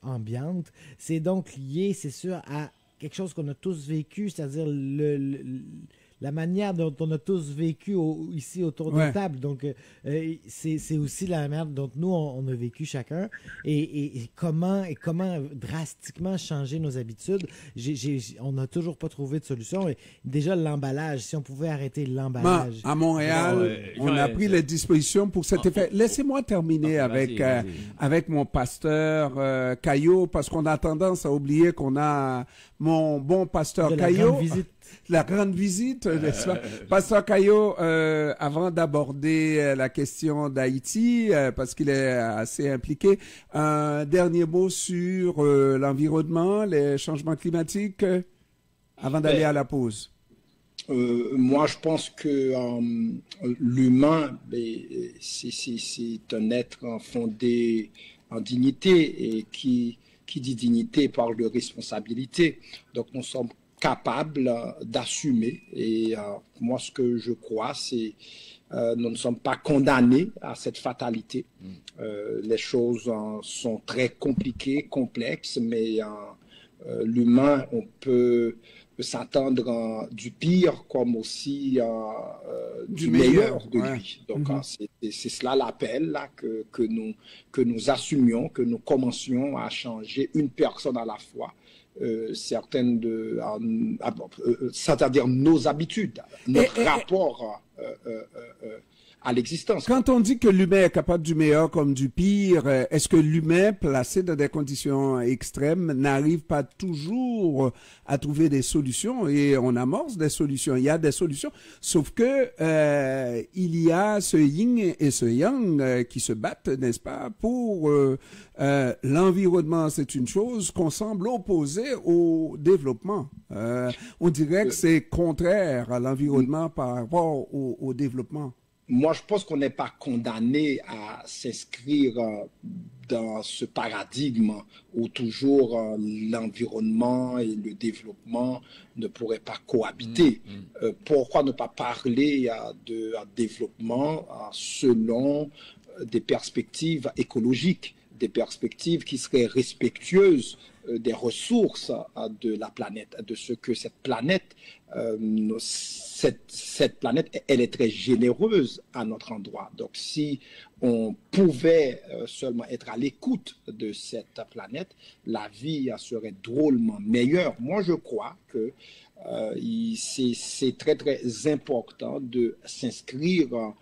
C: ambiante. C'est donc lié, c'est sûr, à quelque chose qu'on a tous vécu, c'est-à-dire la manière dont on a tous vécu ici autour de la table. Donc, c'est aussi la manière dont nous, on a vécu chacun et comment drastiquement changer nos habitudes. On n'a toujours pas trouvé de solution. Et déjà, l'emballage, si on pouvait arrêter l'emballage.
A: À Montréal, on a pris les dispositions pour cet effet. Laissez-moi terminer avec mon pasteur Caillot, parce qu'on a tendance à oublier qu'on a mon bon pasteur Caillot. La grande visite, n'est-ce pas? Pasteur Caillot, avant d'aborder la question d'Haïti, parce qu'il est assez impliqué, un dernier mot sur l'environnement, les changements climatiques, avant d'aller à la pause.
F: Moi, je pense que l'humain, c'est un être fondé en dignité, et qui dit dignité parle de responsabilité. Donc, nous sommes capables d'assumer. Et moi, ce que je crois, c'est nous ne sommes pas condamnés à cette fatalité. Les choses sont très compliquées, complexes, mais l'humain, on peut s'attendre du pire comme aussi du meilleur de lui. Donc, c'est cela l'appel là, que nous assumions, que nous commencions à changer une personne à la fois. C'est-à-dire nos habitudes, notre rapport à l'existence.
A: Quand on dit que l'humain est capable du meilleur comme du pire, est-ce que l'humain, placé dans des conditions extrêmes, n'arrive pas toujours à trouver des solutions? Et on amorce des solutions. Il y a des solutions, sauf que il y a ce yin et ce yang qui se battent, n'est-ce pas, pour l'environnement. C'est une chose qu'on semble opposer au développement. On dirait que c'est contraire à l'environnement par rapport au développement.
F: Moi, je pense qu'on n'est pas condamné à s'inscrire dans ce paradigme où toujours l'environnement et le développement ne pourraient pas cohabiter. Pourquoi ne pas parler de développement selon des perspectives écologiques, des perspectives qui seraient respectueuses des ressources de la planète, de ce que cette planète, cette planète, elle est très généreuse à notre endroit. Donc, si on pouvait seulement être à l'écoute de cette planète, la vie serait drôlement meilleure. Moi, je crois que c'est très, très important de s'inscrire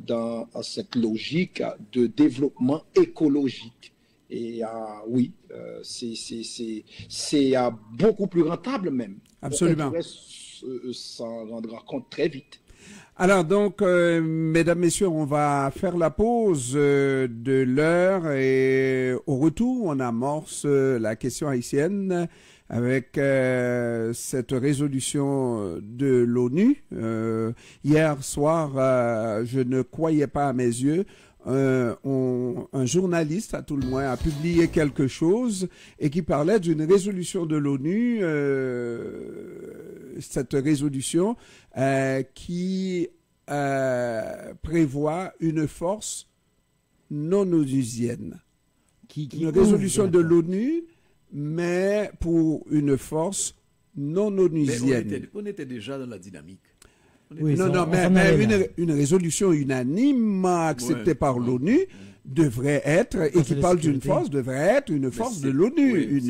F: dans cette logique de développement écologique. Et oui, c'est beaucoup plus rentable même.
A: Absolument.
F: On pourrait s'en rendre compte très vite.
A: Alors donc, mesdames, messieurs, on va faire la pause de l'heure et au retour, on amorce la question haïtienne avec cette résolution de l'ONU. Hier soir, je ne croyais pas à mes yeux. Un journaliste, à tout le moins, a publié quelque chose et qui parlait d'une résolution de l'ONU, cette résolution qui prévoit une force non onusienne. Une résolution de l'ONU, mais pour une force non onusienne.
E: On était déjà dans la dynamique.
C: Oui,
A: mais une résolution unanimement acceptée par l'ONU devrait être, et qui parle d'une force, devrait être une force de l'ONU.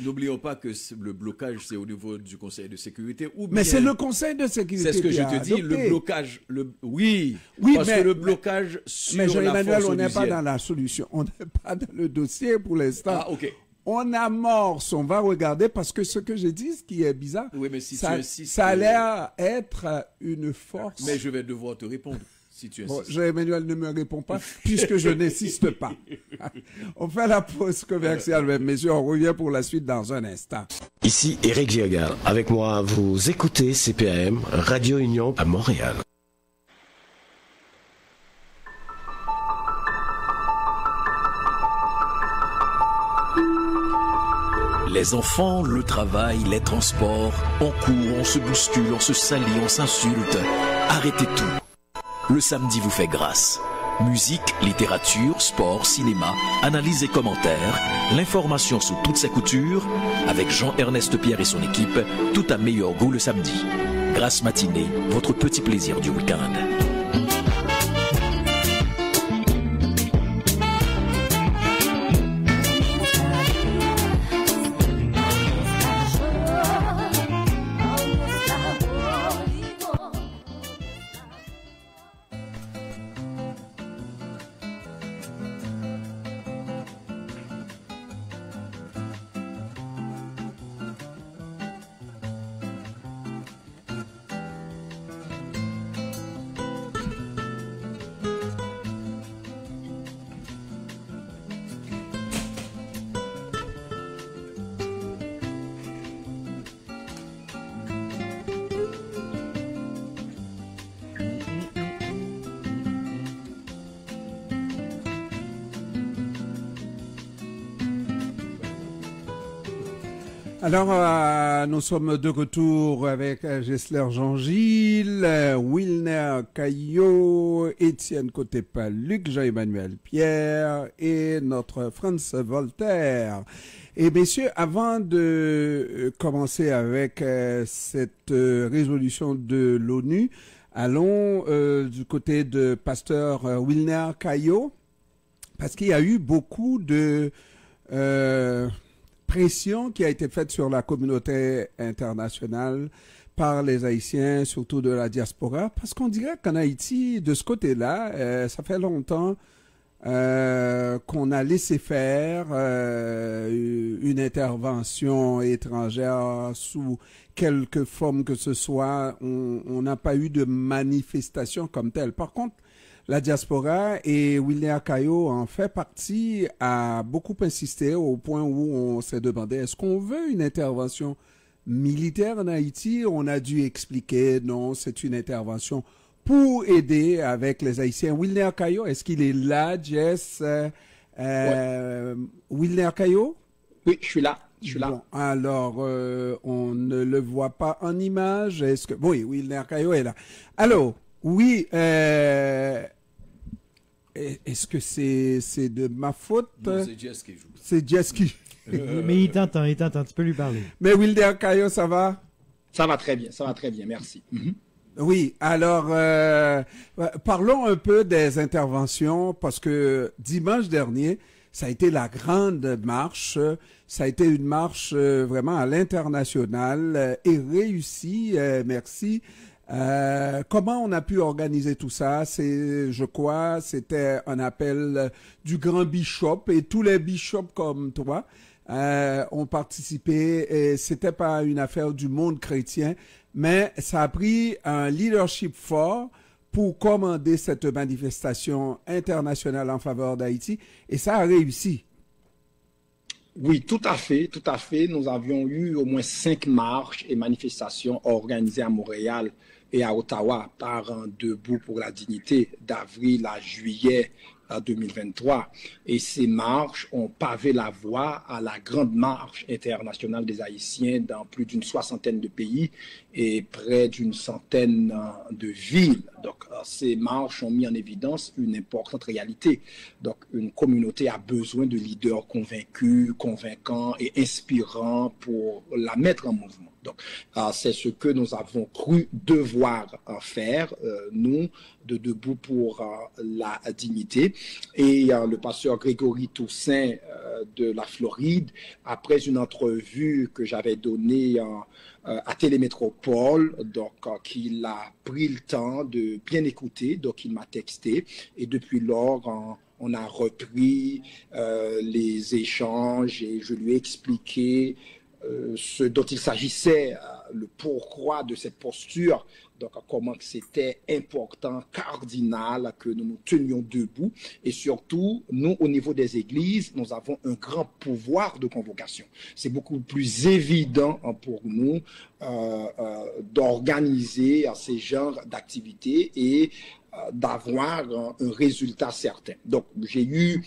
E: N'oublions pas que le blocage, c'est au niveau du Conseil de sécurité.
A: Mais c'est le Conseil de sécurité.
E: C'est ce que je te dis, le blocage. Oui, parce que le blocage sur
A: mais
E: la
A: Jean-Emmanuel,
E: force
A: on n'est pas
E: onusienne.
A: dans la solution. On n'est pas dans le dossier pour l'instant.
E: Ah, ok.
A: On amorce, on va regarder, parce que ce que j'ai dit, ce qui est bizarre,
E: Oui, mais si
A: ça,
E: tu insistes,
A: ça a l'air être une force.
E: Mais je vais devoir te répondre si tu insistes.
A: Bon, Jean-Emmanuel ne me répond pas, puisque je n'insiste pas. On fait la pause commerciale, mesdames, messieurs. On revient pour la suite dans un instant.
G: Ici Éric Giergal. Avec moi, vous écoutez CPAM, Radio Union à Montréal.
H: Les enfants, le travail, les transports, on court, on se bouscule, on se salit, on s'insulte. Arrêtez tout. Le samedi vous fait grâce. Musique, littérature, sport, cinéma, analyse et commentaires, l'information sous toutes ses coutures, avec Jean-Ernest Pierre et son équipe, tout à meilleur goût le samedi. Grâce matinée, votre petit plaisir du week-end.
A: Alors, nous sommes de retour avec Gessler Jean-Gilles, Wilner Caillot, Étienne Côté-Paluc, Jean-Emmanuel Pierre et notre Franz Voltaire. Et messieurs, avant de commencer avec cette résolution de l'ONU, allons du côté de pasteur Wilner Caillot, parce qu'il y a eu beaucoup de pression qui a été faite sur la communauté internationale par les Haïtiens, surtout de la diaspora, parce qu'on dirait qu'en Haïti, de ce côté-là, ça fait longtemps qu'on a laissé faire une intervention étrangère sous quelque forme que ce soit. On n'a pas eu de manifestation comme telle. Par contre, la diaspora, et Wilner Caillot en fait partie, a beaucoup insisté au point où on s'est demandé, est-ce qu'on veut une intervention militaire en Haïti? On a dû expliquer, non, c'est une intervention pour aider avec les Haïtiens. Wilner Caillot, est-ce qu'il est là, Jess? Wilner Caillot?
F: Oui, je suis là.
A: Bon, alors, on ne le voit pas en image. Est-ce que... Oui, Wilner Caillot est là. Alors, oui, est-ce que c'est de ma faute?
E: Non, c'est Jess qui joue.
A: C'est Jess qui...
C: Mais il t'entend, tu peux lui parler.
A: Mais Wilner Caillot, ça va?
F: Ça va très bien, merci.
A: Oui, alors, parlons un peu des interventions, parce que dimanche dernier, ça a été la grande marche. Ça a été une marche vraiment à l'international et réussie, merci. Comment on a pu organiser tout ça? Je crois, c'était un appel du grand bishop, et tous les bishops comme toi ont participé, et c'était pas une affaire du monde chrétien, mais ça a pris un leadership fort pour commander cette manifestation internationale en faveur d'Haïti, et ça a réussi.
F: Oui, tout à fait, tout à fait. Nous avions eu au moins 5 marches et manifestations organisées à Montréal et à Ottawa par Debout pour la dignité d'avril à juillet 2023. Et ces marches ont pavé la voie à la grande marche internationale des Haïtiens dans plus d'une 60aine de pays et près d'une centaine de villes. Donc, ces marches ont mis en évidence une importante réalité. Donc, une communauté a besoin de leaders convaincus, convaincants et inspirants pour la mettre en mouvement. Donc, c'est ce que nous avons cru devoir faire, nous, de Debout pour la dignité. Et le pasteur Grégory Toussaint de la Floride, après une entrevue que j'avais donnée à Télémétropole, donc qu'il a pris le temps de bien écouter, donc il m'a texté. Et depuis lors, on a repris les échanges et je lui ai expliqué ce dont il s'agissait, le pourquoi de cette posture, donc comment c'était important, cardinal, que nous nous tenions debout. Et surtout, nous, au niveau des églises, nous avons un grand pouvoir de convocation. C'est beaucoup plus évident pour nous d'organiser ces genres d'activités et d'avoir un résultat certain. Donc, j'ai eu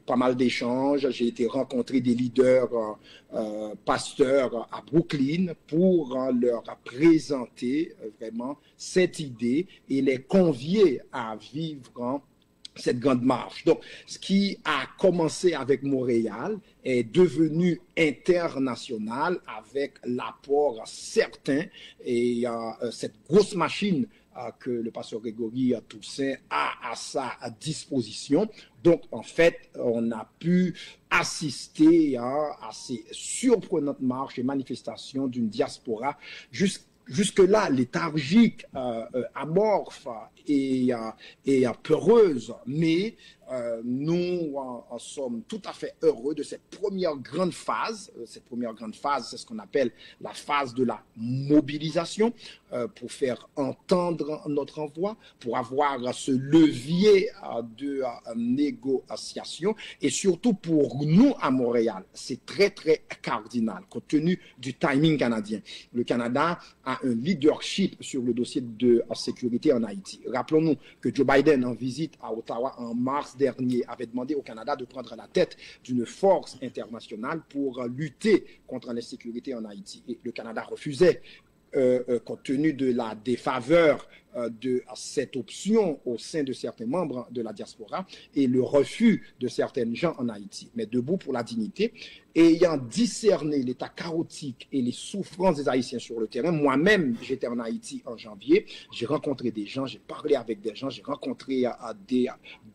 F: pas mal d'échanges, j'ai été rencontrer des leaders pasteurs à Brooklyn pour leur présenter vraiment cette idée et les convier à vivre cette grande marche. Donc, ce qui a commencé avec Montréal est devenu international avec l'apport certain et cette grosse machine que le pasteur Grégory Toussaint a à sa disposition. Donc, en fait, on a pu assister à ces surprenantes marches et manifestations d'une diaspora jusque-là léthargique, amorphe et peureuse, mais nous en sommes tout à fait heureux de cette première grande phase. Cette première grande phase, c'est ce qu'on appelle la phase de la mobilisation pour faire entendre notre voix, pour avoir ce levier de négociation et surtout pour nous à Montréal, c'est très très cardinal compte tenu du timing canadien. Le Canada a un leadership sur le dossier de sécurité en Haïti. Rappelons-nous que Joe Biden, en visite à Ottawa en mars dernier, avait demandé au Canada de prendre la tête d'une force internationale pour lutter contre l'insécurité en Haïti. Et le Canada refusait, compte tenu de la défaveur de cette option au sein de certains membres de la diaspora et le refus de certaines gens en Haïti. Mais Debout pour la dignité, ayant discerné l'état chaotique et les souffrances des Haïtiens sur le terrain, moi-même j'étais en Haïti en janvier, j'ai rencontré des gens, j'ai parlé avec des gens, j'ai rencontré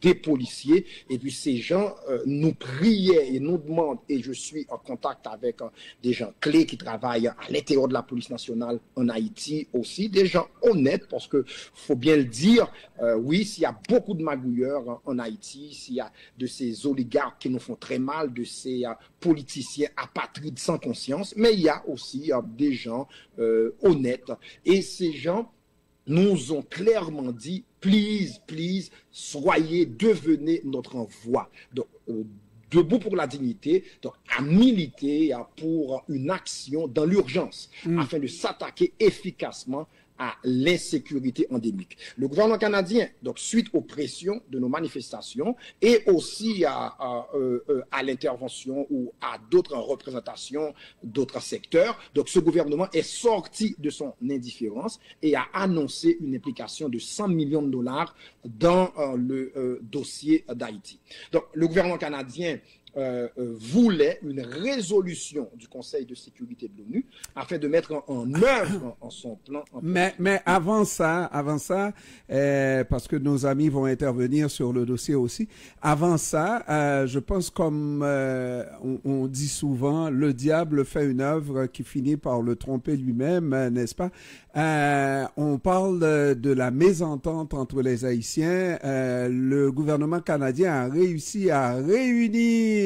F: des policiers et puis ces gens nous priaient et nous demandent, et je suis en contact avec des gens clés qui travaillent à l'intérieur de la police nationale en Haïti aussi, des gens honnêtes parce que faut bien le dire, oui, s'il y a beaucoup de magouilleurs en Haïti, s'il y a de ces oligarques qui nous font très mal, de ces politiciens apatrides sans conscience, mais il y a aussi des gens honnêtes. Et ces gens nous ont clairement dit, please, devenez notre voix. Donc, Debout pour la dignité, donc à militer pour une action dans l'urgence, afin de s'attaquer efficacement à l'insécurité endémique. Le gouvernement canadien, donc suite aux pressions de nos manifestations et aussi à l'intervention ou à d'autres représentations d'autres secteurs, donc ce gouvernement est sorti de son indifférence et a annoncé une implication de 100 millions de dollars dans le dossier d'Haïti. Donc le gouvernement canadien voulait une résolution du Conseil de sécurité de l'ONU afin de mettre en œuvre son plan.
A: Mais avant ça, parce que nos amis vont intervenir sur le dossier aussi, avant ça, je pense comme on dit souvent, le diable fait une œuvre qui finit par le tromper lui-même, n'est-ce pas? On parle de la mésentente entre les Haïtiens. Le gouvernement canadien a réussi à réunir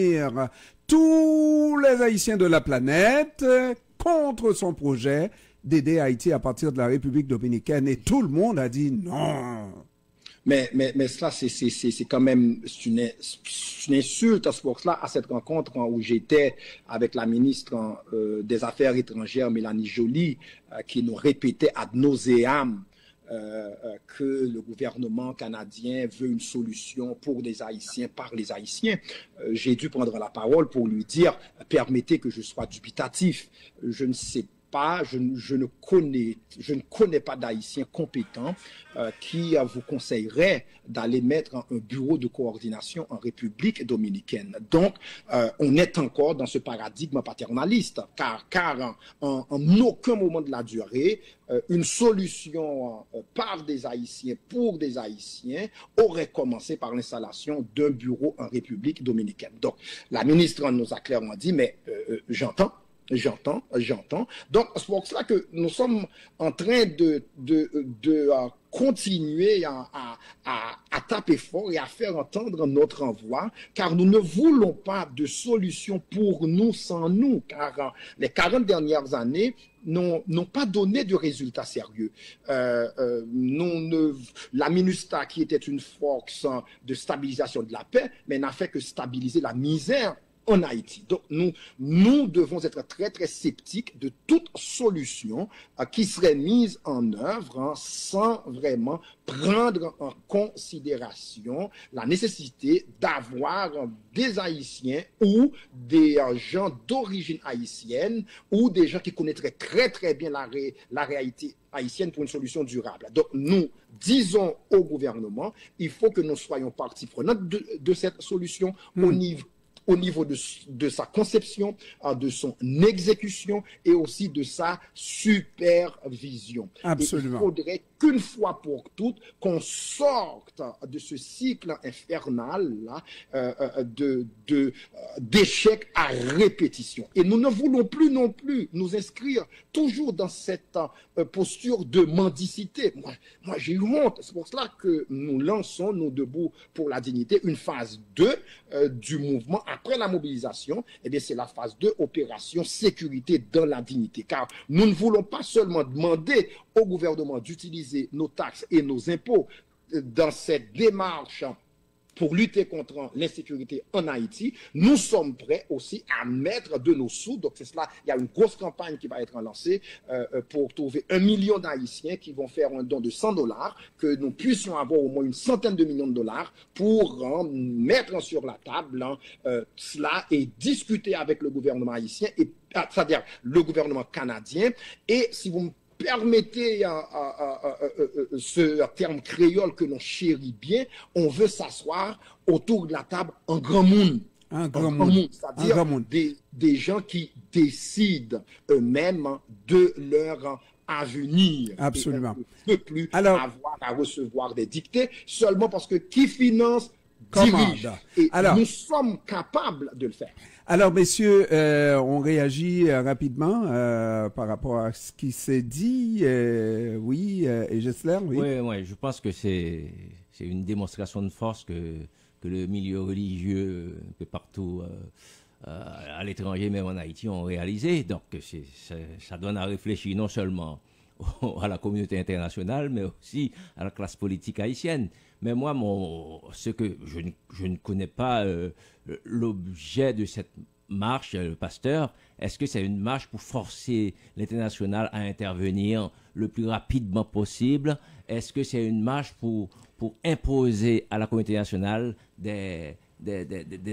A: tous les Haïtiens de la planète contre son projet d'aider Haïti à partir de la République dominicaine. Et tout le monde a dit non.
F: Mais cela, c'est quand même une insulte à ce force-là, à cette rencontre où j'étais avec la ministre des Affaires étrangères, Mélanie Joly, qui nous répétait ad nauseam que le gouvernement canadien veut une solution pour les Haïtiens, par les Haïtiens. J'ai dû prendre la parole pour lui dire, permettez que je sois dubitatif. Je ne sais pas, je ne connais pas d'Haïtiens compétents qui vous conseillerait d'aller mettre un bureau de coordination en République dominicaine. Donc, on est encore dans ce paradigme paternaliste, car en aucun moment de la durée, une solution par des Haïtiens, pour des Haïtiens, aurait commencé par l'installation d'un bureau en République dominicaine. Donc, la ministre nous a clairement dit, mais j'entends. Donc, c'est pour cela que nous sommes en train de continuer à taper fort et à faire entendre notre voix, car nous ne voulons pas de solution pour nous sans nous, car les 40 dernières années n'ont pas donné de résultats sérieux. La MINUSTAH, qui était une force de stabilisation de la paix, mais n'a fait que stabiliser la misère en Haïti. Donc, nous devons être très, très sceptiques de toute solution qui serait mise en œuvre sans vraiment prendre en considération la nécessité d'avoir des Haïtiens ou des gens d'origine haïtienne ou des gens qui connaîtraient très, très bien la réalité haïtienne pour une solution durable. Donc, nous disons au gouvernement, il faut que nous soyons partie prenante de cette solution au niveau de sa conception, de son exécution et aussi de sa supervision.
A: Absolument.
F: Et il faudrait qu'une fois pour toutes, qu'on sorte de ce cycle infernal là, d'échecs à répétition. Et nous ne voulons plus non plus nous inscrire toujours dans cette posture de mendicité. Moi j'ai eu honte. C'est pour cela que nous lançons, nous Debout pour la dignité, une phase 2 du mouvement. Après la mobilisation, eh bien, c'est la phase 2, opération sécurité dans la dignité. Car nous ne voulons pas seulement demander au gouvernement d'utiliser nos taxes et nos impôts dans cette démarche pour lutter contre l'insécurité en Haïti, nous sommes prêts aussi à mettre de nos sous. Donc c'est cela, il y a une grosse campagne qui va être lancée pour trouver 1 million d'Haïtiens qui vont faire un don de $100, que nous puissions avoir au moins une centaine de millions de dollars pour mettre sur la table cela et discuter avec le gouvernement haïtien, c'est-à-dire le gouvernement canadien. Et si vous me permettez ce terme créole que l'on chérit bien, on veut s'asseoir autour de la table en grand monde.
A: Un grand monde.
F: C'est-à-dire des gens qui décident eux-mêmes de leur avenir.
A: Absolument.
F: Et on ne peut plus avoir à recevoir des dictées seulement parce que qui finance dirige. Et nous sommes capables de le faire.
A: Alors, messieurs, on réagit rapidement par rapport à ce qui s'est dit. Oui, et Gessler, oui.
D: Oui, je pense que c'est une démonstration de force que le milieu religieux un peu partout à l'étranger, même en Haïti, ont réalisé. Donc, ça donne à réfléchir non seulement à la communauté internationale, mais aussi à la classe politique haïtienne. Mais moi, je ne connais pas l'objet de cette marche, le pasteur. Est-ce que c'est une marche pour forcer l'international à intervenir le plus rapidement possible? Est-ce que c'est une marche pour imposer à la communauté nationale des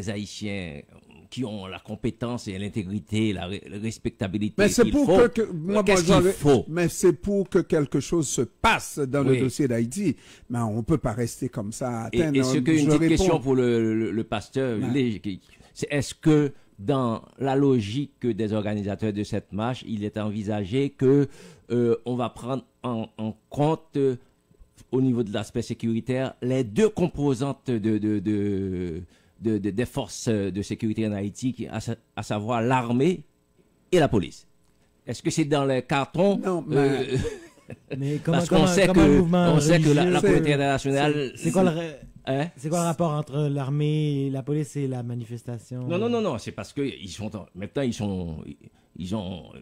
D: Haïtiens qui ont la compétence et l'intégrité, la respectabilité
A: mais c'est
D: qu'il
A: pour
D: faut?
A: qu'il faut? Mais c'est pour que quelque chose se passe dans le dossier d'Haïti. Mais on ne peut pas rester comme ça.
D: Et ce qu'une petite question pour le pasteur, c'est est-ce que dans la logique des organisateurs de cette marche, il est envisagé que on va prendre en compte au niveau de l'aspect sécuritaire les deux composantes des forces de sécurité en Haïti, à savoir l'armée et la police? Est-ce que c'est dans les cartons?
A: Non,
C: mais
D: parce qu'on sait que la communauté internationale...
C: C'est quoi le rapport entre l'armée, la police et la manifestation?
D: Non, c'est parce que maintenant ils ont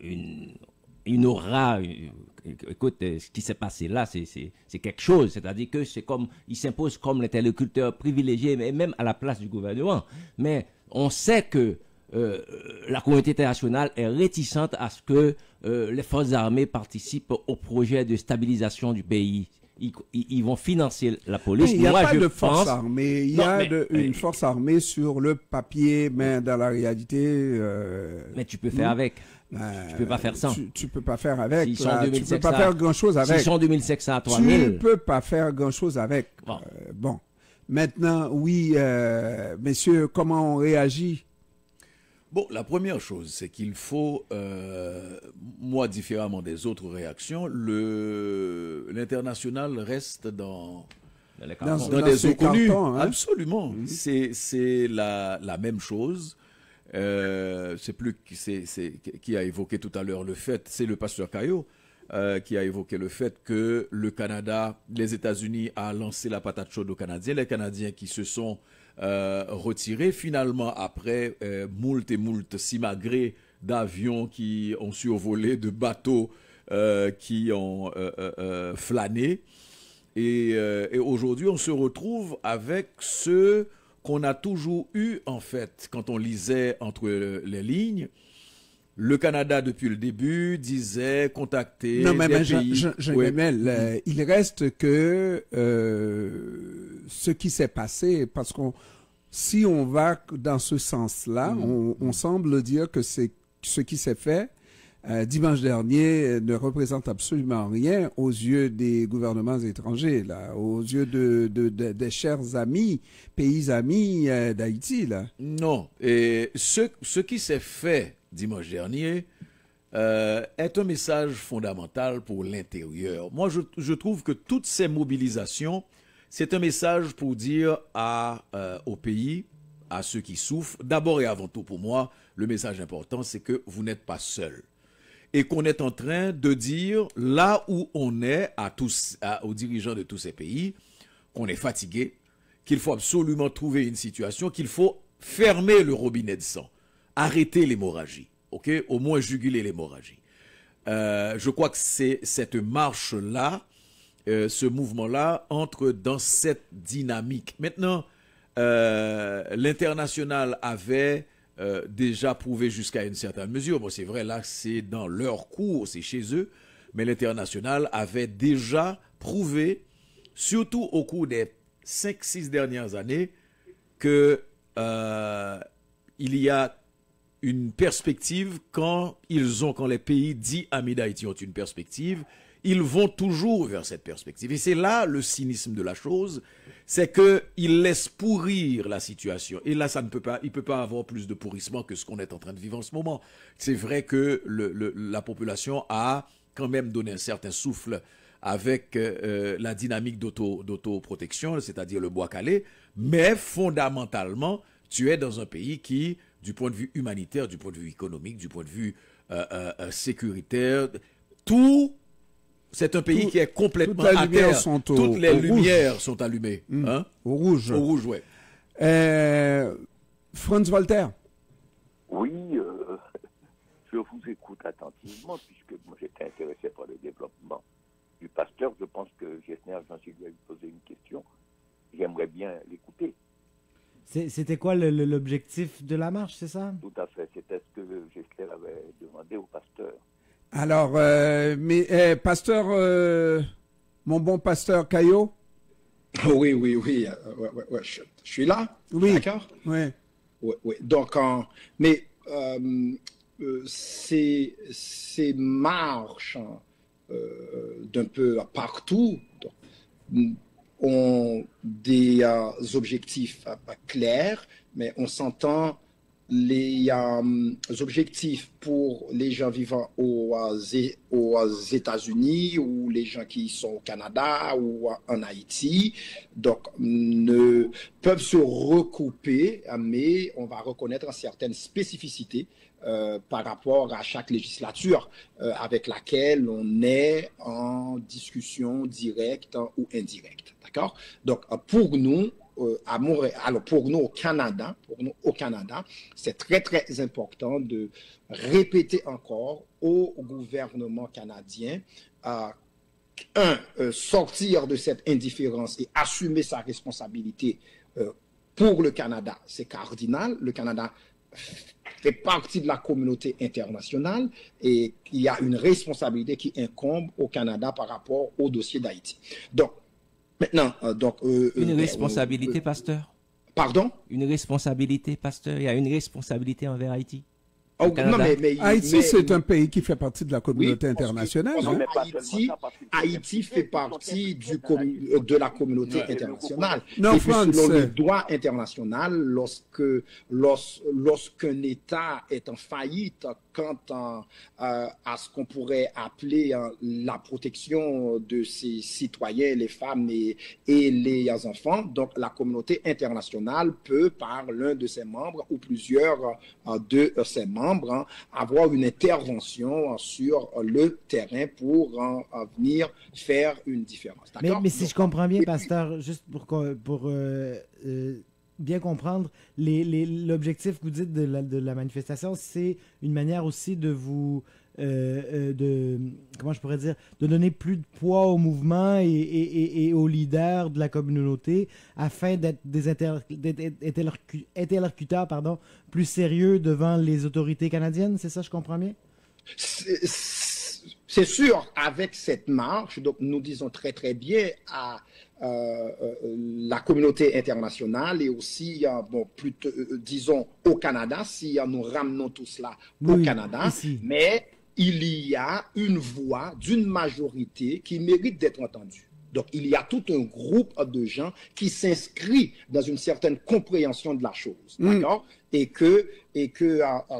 D: une aura écoute, ce qui s'est passé là, c'est quelque chose. C'est-à-dire que c'est comme, il s'impose comme l'interlocuteur privilégié, mais même à la place du gouvernement. Mais on sait que la communauté internationale est réticente à ce que les forces armées participent au projet de stabilisation du pays. Ils vont financer la police.
A: Il n'y a pas de force armée. Il y a une force armée sur le papier, mais dans la réalité...
D: mais tu peux faire avec. Tu peux pas faire sans.
A: Tu peux pas faire avec.
D: S'ils sont 2500,
A: tu peux pas faire grand-chose avec.
D: S'ils sont 2500 à 3000.
A: Tu peux pas faire grand-chose avec. Bon. Maintenant, oui, messieurs, comment on réagit?
E: Bon, la première chose, c'est qu'il faut, moi, différemment des autres réactions, l'international reste dans des eaux connues. Hein? Absolument. C'est la même chose. Qui a évoqué tout à l'heure le fait, c'est le pasteur Caillot qui a évoqué le fait que le Canada, les États-Unis a lancé la patate chaude aux Canadiens, les Canadiens qui se sont retirés finalement après moult et moult simagrées d'avions qui ont survolé, de bateaux qui ont flâné. Et aujourd'hui, on se retrouve avec ce qu'on a toujours eu, en fait, quand on lisait entre les lignes. Le Canada, depuis le début, disait contacter
A: des
E: pays...
A: il reste que ce qui s'est passé, parce que si on va dans ce sens-là, on semble dire que c'est ce qui s'est fait dimanche dernier ne représente absolument rien aux yeux des gouvernements étrangers, là, aux yeux des chers amis, pays amis d'Haïti, là.
E: Non. Et ce qui s'est fait dimanche dernier est un message fondamental pour l'intérieur. Moi, je trouve que toutes ces mobilisations, c'est un message pour dire au pays, à ceux qui souffrent, d'abord et avant tout pour moi, le message important, c'est que vous n'êtes pas seuls. Et qu'on est en train de dire, là où on est, aux dirigeants de tous ces pays, qu'on est fatigué, qu'il faut absolument trouver une situation, qu'il faut fermer le robinet de sang, arrêter l'hémorragie, ok, au moins juguler l'hémorragie. Je crois que c'est cette marche-là, ce mouvement-là, entre dans cette dynamique. Maintenant, l'international avait... déjà prouvé jusqu'à une certaine mesure. Bon, c'est vrai, là, c'est dans leur cours, c'est chez eux, mais l'international avait déjà prouvé, surtout au cours des 5-6 dernières années, que il y a une perspective quand les pays dits amis d'Haïti ont une perspective, ils vont toujours vers cette perspective. Et c'est là le cynisme de la chose, c'est qu'ils laissent pourrir la situation. Et là, il ne peut pas avoir plus de pourrissement que ce qu'on est en train de vivre en ce moment. C'est vrai que la population a quand même donné un certain souffle avec la dynamique d'autoprotection, c'est-à-dire le bois calé, mais fondamentalement, tu es dans un pays qui, du point de vue humanitaire, du point de vue économique, du point de vue sécuritaire, c'est un pays qui est complètement à terre. Toutes les lumières sont allumées. Hein?
A: Au rouge.
E: Au rouge, oui.
A: Franz Walter.
B: Oui, je vous écoute attentivement, puisque moi j'étais intéressé par le développement du pasteur. Je pense que Gessner Jean-Sylvain lui a posé une question. J'aimerais bien l'écouter.
C: C'était quoi l'objectif de la marche, c'est ça?
B: Tout à fait. C'était ce que Gessner avait demandé au pasteur.
A: Alors, pasteur, mon bon pasteur Caillot?
F: Oui. Je suis là.
A: Oui.
F: D'accord?
A: Oui.
F: Oui. Donc, mais ces marches d'un peu partout ont des objectifs clairs, mais on s'entend les objectifs pour les gens vivant aux États-Unis ou les gens qui sont au Canada ou en Haïti, donc ne peuvent se recouper, mais on va reconnaître certaines spécificités par rapport à chaque législature avec laquelle on est en discussion directe ou indirecte. D'accord? Donc, pour nous, à Montréal, alors pour nous au Canada, c'est très très important de répéter encore au gouvernement canadien sortir de cette indifférence et assumer sa responsabilité pour le Canada. C'est cardinal. Le Canada fait partie de la communauté internationale et il y a une responsabilité qui incombe au Canada par rapport au dossier d'Haïti. Donc, maintenant...
D: une responsabilité, pasteur?
F: Pardon?
D: Une responsabilité, pasteur? Il y a une responsabilité envers Haïti?
F: Oh, non,
A: Haïti, c'est un pays qui fait partie de la communauté internationale.
F: Haïti fait partie de la communauté internationale.
A: Non,
F: et puis, selon le droit international, lorsqu'un État est en faillite quant à ce qu'on pourrait appeler la protection de ses citoyens, les femmes et les enfants, donc la communauté internationale peut, par l'un de ses membres ou plusieurs de ses membres, avoir une intervention sur le terrain pour venir faire une différence.
C: Mais si je comprends bien, pasteur, juste pour bien comprendre, l'objectif que vous dites de la manifestation, c'est une manière aussi de vous... comment je pourrais dire, de donner plus de poids au mouvement et aux leaders de la communauté afin d'être des interlocuteurs plus sérieux devant les autorités canadiennes, c'est ça, je comprends bien?
F: C'est sûr, avec cette marche, donc nous disons très très bien à la communauté internationale et aussi, plutôt, disons, au Canada, si nous ramenons tout cela au Canada, ici. Mais il y a une voix d'une majorité qui mérite d'être entendue. Donc, il y a tout un groupe de gens qui s'inscrit dans une certaine compréhension de la chose, d'accord? Et que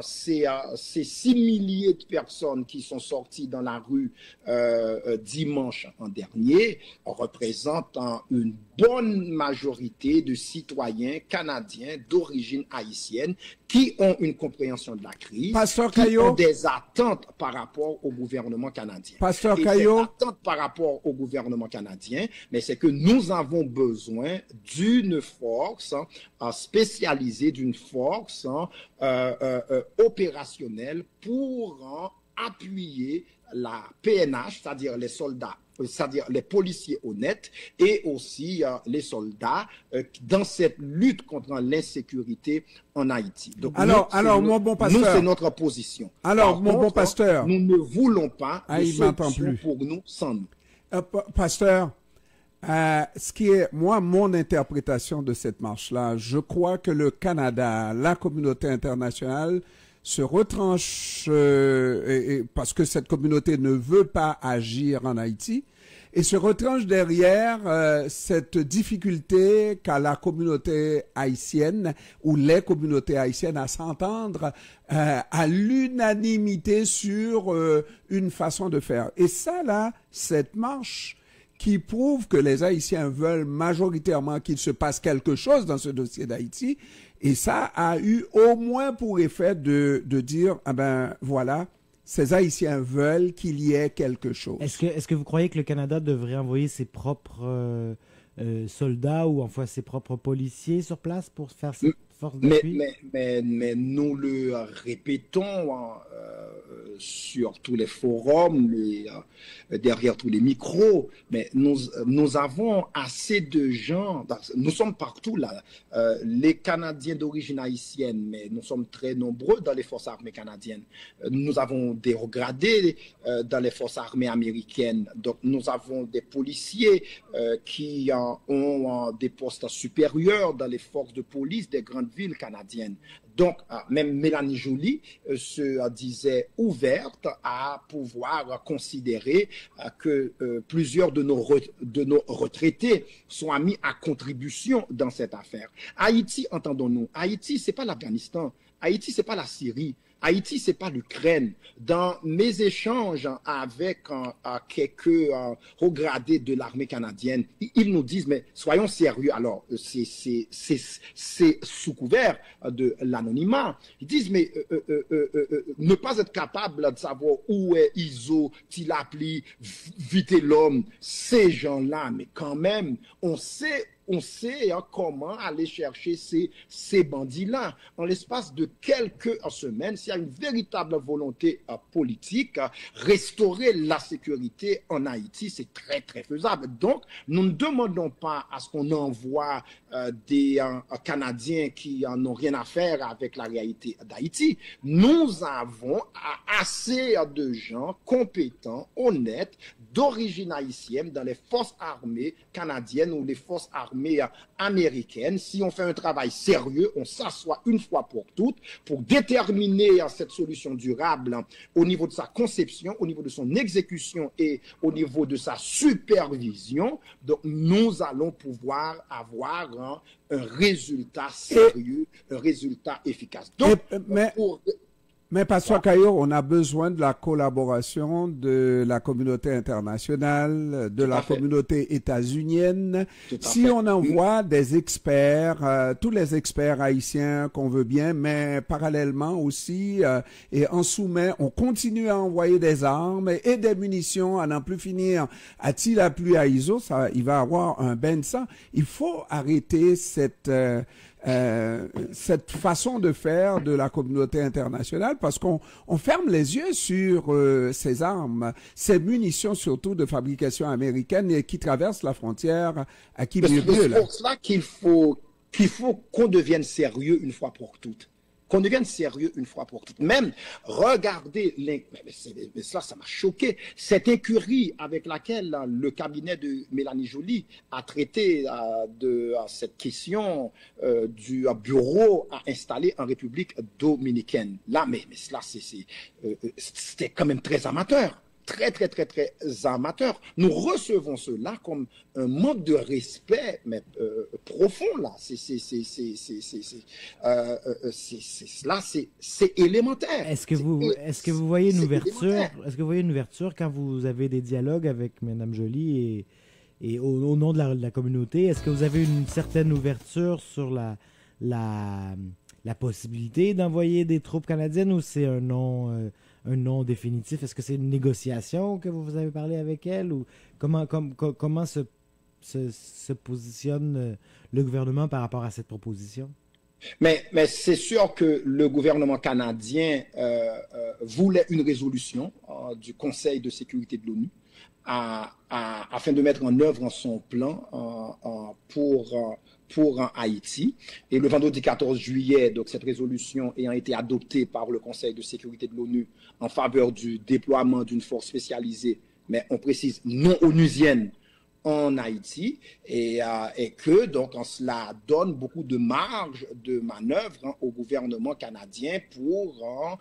F: ces 6 milliers de personnes qui sont sorties dans la rue dimanche en dernier représentent une bonne majorité de citoyens canadiens d'origine haïtienne qui ont une compréhension de la crise,
A: Pasteur
F: qui
A: Caillot,
F: ont des attentes par rapport au gouvernement canadien.
A: Pasteur
F: Et
A: Caillot,
F: ces attentes par rapport au gouvernement canadien, mais c'est que nous avons besoin d'une force spécialisée, d'une force opérationnelle pour appuyer la PNH, c'est-à-dire les soldats, c'est-à-dire les policiers honnêtes et aussi les soldats dans cette lutte contre l'insécurité en Haïti. Donc,
A: alors, mon bon pasteur,
F: nous, c'est notre position.
A: Alors, mon bon pasteur,
F: nous ne voulons pas de solution pour nous sans nous.
A: Pasteur, ce qui est, moi, mon interprétation de cette marche-là, je crois que le Canada, la communauté internationale, se retranche parce que cette communauté ne veut pas agir en Haïti et se retranche derrière cette difficulté qu'a la communauté haïtienne ou les communautés haïtiennes à s'entendre à l'unanimité sur une façon de faire. Et ça, là, cette marche qui prouve que les Haïtiens veulent majoritairement qu'il se passe quelque chose dans ce dossier d'Haïti. Et ça a eu au moins pour effet de dire, ah ben voilà, ces Haïtiens veulent qu'il y ait quelque chose.
C: Est-ce que vous croyez que le Canada devrait envoyer ses propres soldats ou enfin ses propres policiers sur place pour faire cette force d'appui?
F: Mais nous le répétons sur tous les forums, derrière tous les micros, mais nous avons assez de gens, nous sommes partout là, les Canadiens d'origine haïtienne, mais nous sommes très nombreux dans les forces armées canadiennes. Nous avons des regradés dans les forces armées américaines, donc nous avons des policiers qui ont des postes supérieurs dans les forces de police des grandes villes canadiennes. Donc, même Mélanie Joly se disait ouverte à pouvoir considérer que plusieurs de nos retraités soient mis à contribution dans cette affaire. Haïti, entendons-nous, Haïti, c'est pas l'Afghanistan. Haïti, c'est pas la Syrie. Haïti, c'est pas l'Ukraine. Dans mes échanges avec quelques hauts-gradés de l'armée canadienne, ils nous disent, mais soyons sérieux. Alors, c'est sous couvert de l'anonymat. Ils disent, mais ne pas être capable de savoir où est Iso, Tilapli, Vitellum, ces gens-là, mais quand même, on sait on sait comment aller chercher ces bandits-là. En l'espace de quelques semaines, s'il y a une véritable volonté politique, restaurer la sécurité en Haïti, c'est très, très faisable. Donc, nous ne demandons pas à ce qu'on envoie des Canadiens qui n'ont rien à faire avec la réalité d'Haïti. Nous avons assez de gens compétents, honnêtes, d'origine haïtienne dans les forces armées canadiennes ou les forces armées américaines. Si on fait un travail sérieux, on s'assoit une fois pour toutes pour déterminer cette solution durable au niveau de sa conception, au niveau de son exécution et au niveau de sa supervision. Donc, nous allons pouvoir avoir un résultat sérieux, un résultat efficace. Donc,
A: mais Pasteur Caillot, on a besoin de la collaboration de la communauté internationale, de la communauté états-unienne. Si on envoie des experts, tous les experts haïtiens qu'on veut bien, mais parallèlement aussi, et en sous-main, on continue à envoyer des armes et des munitions à n'en plus finir. À Tila plus à ISO, ça, il va avoir un bain de sang. Il faut arrêter cette façon de faire de la communauté internationale parce qu'on ferme les yeux sur ces armes, ces munitions surtout de fabrication américaine et qui traversent la frontière à qui mieux mieux.
F: C'est pour cela qu'il faut qu'on devienne sérieux une fois pour toutes. Qu'on devienne sérieux une fois pour toutes. Même, regardez, mais ça m'a choqué, cette incurie avec laquelle le cabinet de Mélanie Joly a traité de cette question du bureau à installer en République dominicaine. Là, mais cela, c'était quand même très amateur. Très, très, très, très amateur. Nous recevons cela comme un manque de respect, mais profond, là. C'est élémentaire.
C: Est-ce que vous voyez une ouverture quand vous avez des dialogues avec Mme Joly et au nom de la communauté? Est-ce que vous avez une certaine ouverture sur la possibilité d'envoyer des troupes canadiennes ou c'est un non définitif? Est-ce que c'est une négociation que vous avez parlé avec elle ou comment se positionne le gouvernement par rapport à cette proposition?
F: Mais c'est sûr que le gouvernement canadien voulait une résolution du Conseil de sécurité de l'ONU afin de mettre en œuvre son plan pour Haïti. Et le vendredi 14 juillet, donc cette résolution ayant été adoptée par le Conseil de sécurité de l'ONU en faveur du déploiement d'une force spécialisée, mais on précise non onusienne, en Haïti, et que donc cela donne beaucoup de marge de manœuvre au gouvernement canadien pour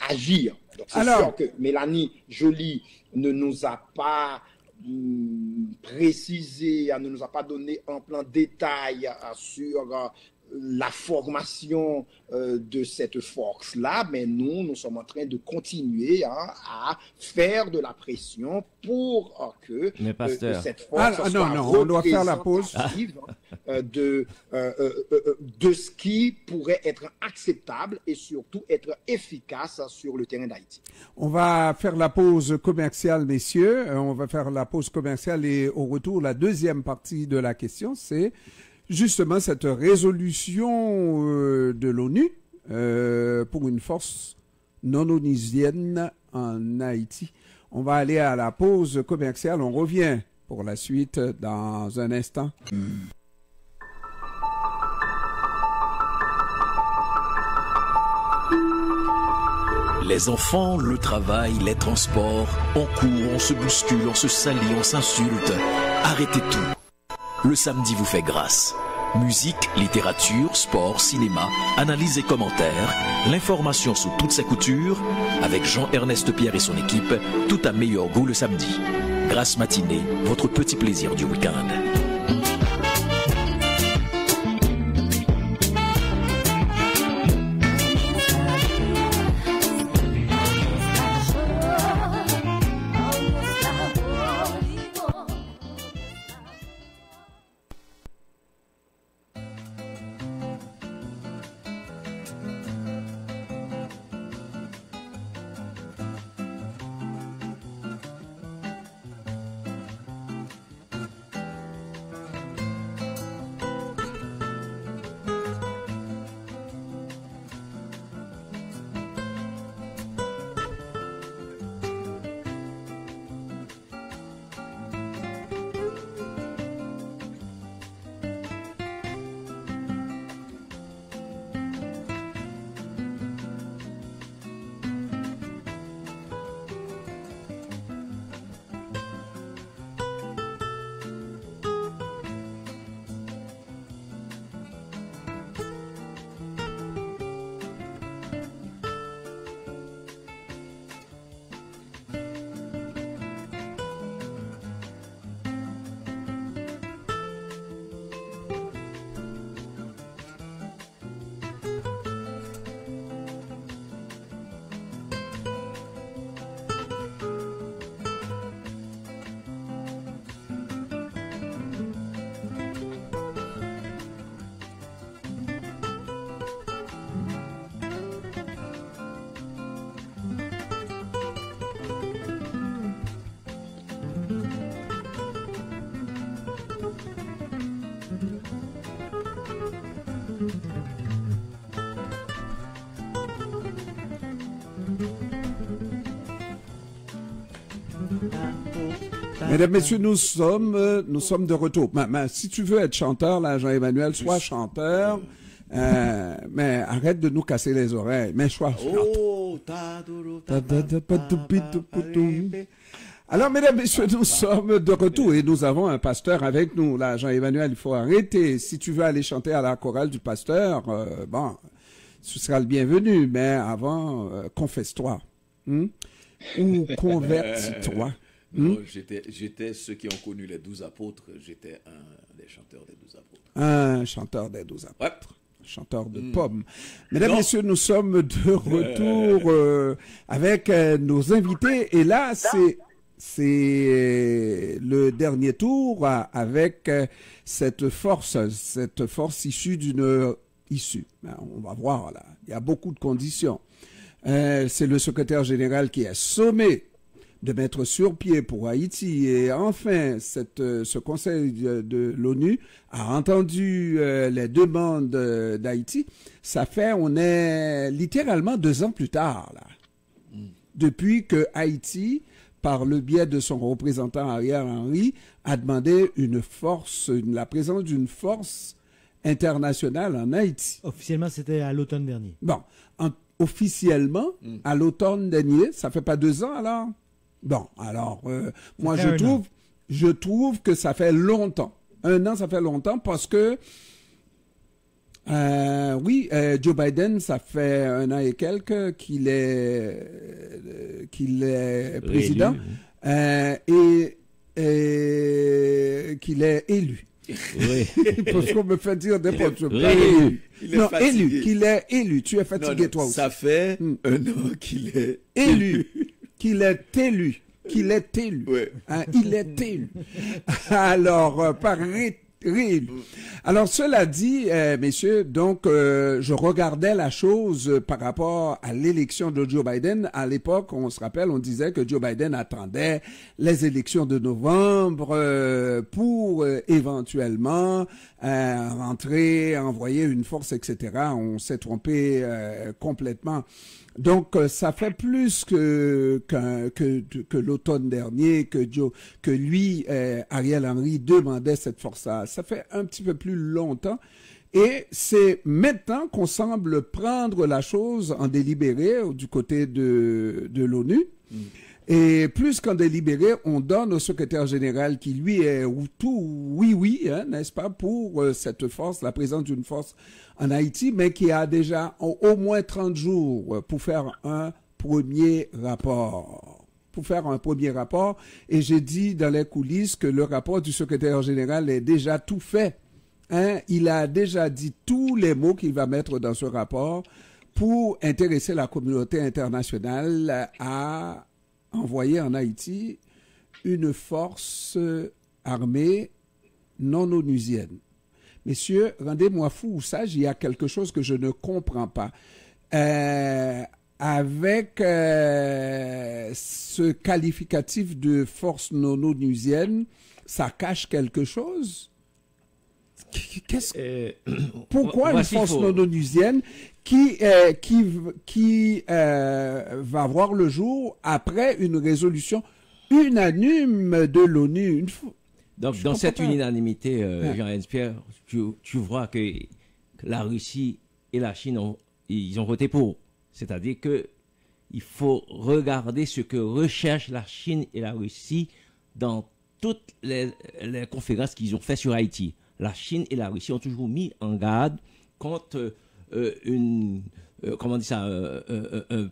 F: agir. Donc c'est sûr que Mélanie Joly ne nous a pas précisé, ne nous a pas donné en plein détail sur la formation de cette force-là, mais nous sommes en train de continuer à faire de la pression pour que cette force
A: on doit faire la pause.
F: De ce qui pourrait être acceptable et surtout être efficace sur le terrain d'Haïti.
A: On va faire la pause commerciale, messieurs. On va faire la pause commerciale et au retour, la deuxième partie de la question, c'est justement cette résolution de l'ONU pour une force non onusienne en Haïti. On va aller à la pause commerciale. On revient pour la suite dans un instant.
H: Les enfants, le travail, les transports, on court, on se bouscule, on se salit, on s'insulte. Arrêtez tout. Le samedi vous fait grâce. Musique, littérature, sport, cinéma, analyse et commentaires, l'information sous toutes ses coutures, avec Jean-Ernest Pierre et son équipe, tout à meilleur goût le samedi. Grâce matinée, votre petit plaisir du week-end.
A: Mesdames, messieurs, nous sommes de retour. Si tu veux être chanteur, là, Jean-Emmanuel, sois chanteur. Mais arrête de nous casser les oreilles. Mais sois Alors, mesdames, messieurs, nous sommes de retour et nous avons un pasteur avec nous. Là, Jean-Emmanuel, il faut arrêter. Si tu veux aller chanter à la chorale du pasteur, tu seras le bienvenu. Mais avant, confesse-toi. Ou convertis-toi.
E: Non, j'étais ceux qui ont connu les 12 apôtres. J'étais un des chanteurs des 12 apôtres.
A: Un chanteur des 12 apôtres.
E: Ouais.
A: Chanteur de pommes. Mesdames, messieurs, nous sommes de retour avec nos invités. Et là, c'est le dernier tour avec cette force issue d'une issue. On va voir là. Il y a beaucoup de conditions. C'est le secrétaire général qui est sommé de mettre sur pied pour Haïti. Et enfin, ce conseil de l'ONU a entendu les demandes d'Haïti. On est littéralement 2 ans plus tard, là. Depuis que Haïti, par le biais de son représentant Ariel Henry, a demandé la présence d'une force internationale en Haïti.
C: Officiellement, c'était à l'automne dernier.
A: Bon, officiellement, à l'automne dernier, ça fait pas 2 ans alors? Bon, alors, moi je trouve que ça fait longtemps. 1 an, ça fait longtemps parce que, Joe Biden, ça fait 1 an et quelques qu'il est président et qu'il est élu.
D: Oui.
A: Parce qu'on me fait dire n'importe quoi.
E: Non,
A: élu, qu'il est élu. Tu es fatigué, toi aussi.
E: Ça fait 1 an qu'il est
A: élu. Qu'il est élu.
E: Ouais.
A: Il est élu. Alors, par réélu. Alors, cela dit, messieurs, donc, je regardais la chose par rapport à l'élection de Joe Biden. À l'époque, on se rappelle, on disait que Joe Biden attendait les élections de novembre pour éventuellement rentrer, envoyer une force, etc. On s'est trompé complètement. Donc, ça fait plus que l'automne dernier que lui, Ariel Henry, demandait cette force-là. Ça fait un petit peu plus longtemps. Et c'est maintenant qu'on semble prendre la chose en délibéré du côté de l'ONU. Et plus qu'en délibéré, on donne au secrétaire général qui, lui, est tout oui, n'est-ce pas, pour cette force, la présence d'une force en Haïti, mais qui a déjà au moins 30 jours pour faire un premier rapport. Et j'ai dit dans les coulisses que le rapport du secrétaire général est déjà tout fait. Il a déjà dit tous les mots qu'il va mettre dans ce rapport pour intéresser la communauté internationale à envoyer en Haïti une force armée non onusienne. Messieurs, rendez-moi fou ou sage, il y a quelque chose que je ne comprends pas. Avec ce qualificatif de force non onusienne, ça cache quelque chose? Pourquoi une force non onusienne qui va voir le jour après une résolution unanime de l'ONU?
D: Donc, dans cette unanimité, Jean-Pierre, tu vois que la Russie et la Chine ils ont voté pour. C'est-à-dire qu'il faut regarder ce que recherchent la Chine et la Russie dans toutes les conférences qu'ils ont faites sur Haïti. La Chine et la Russie ont toujours mis en garde contre un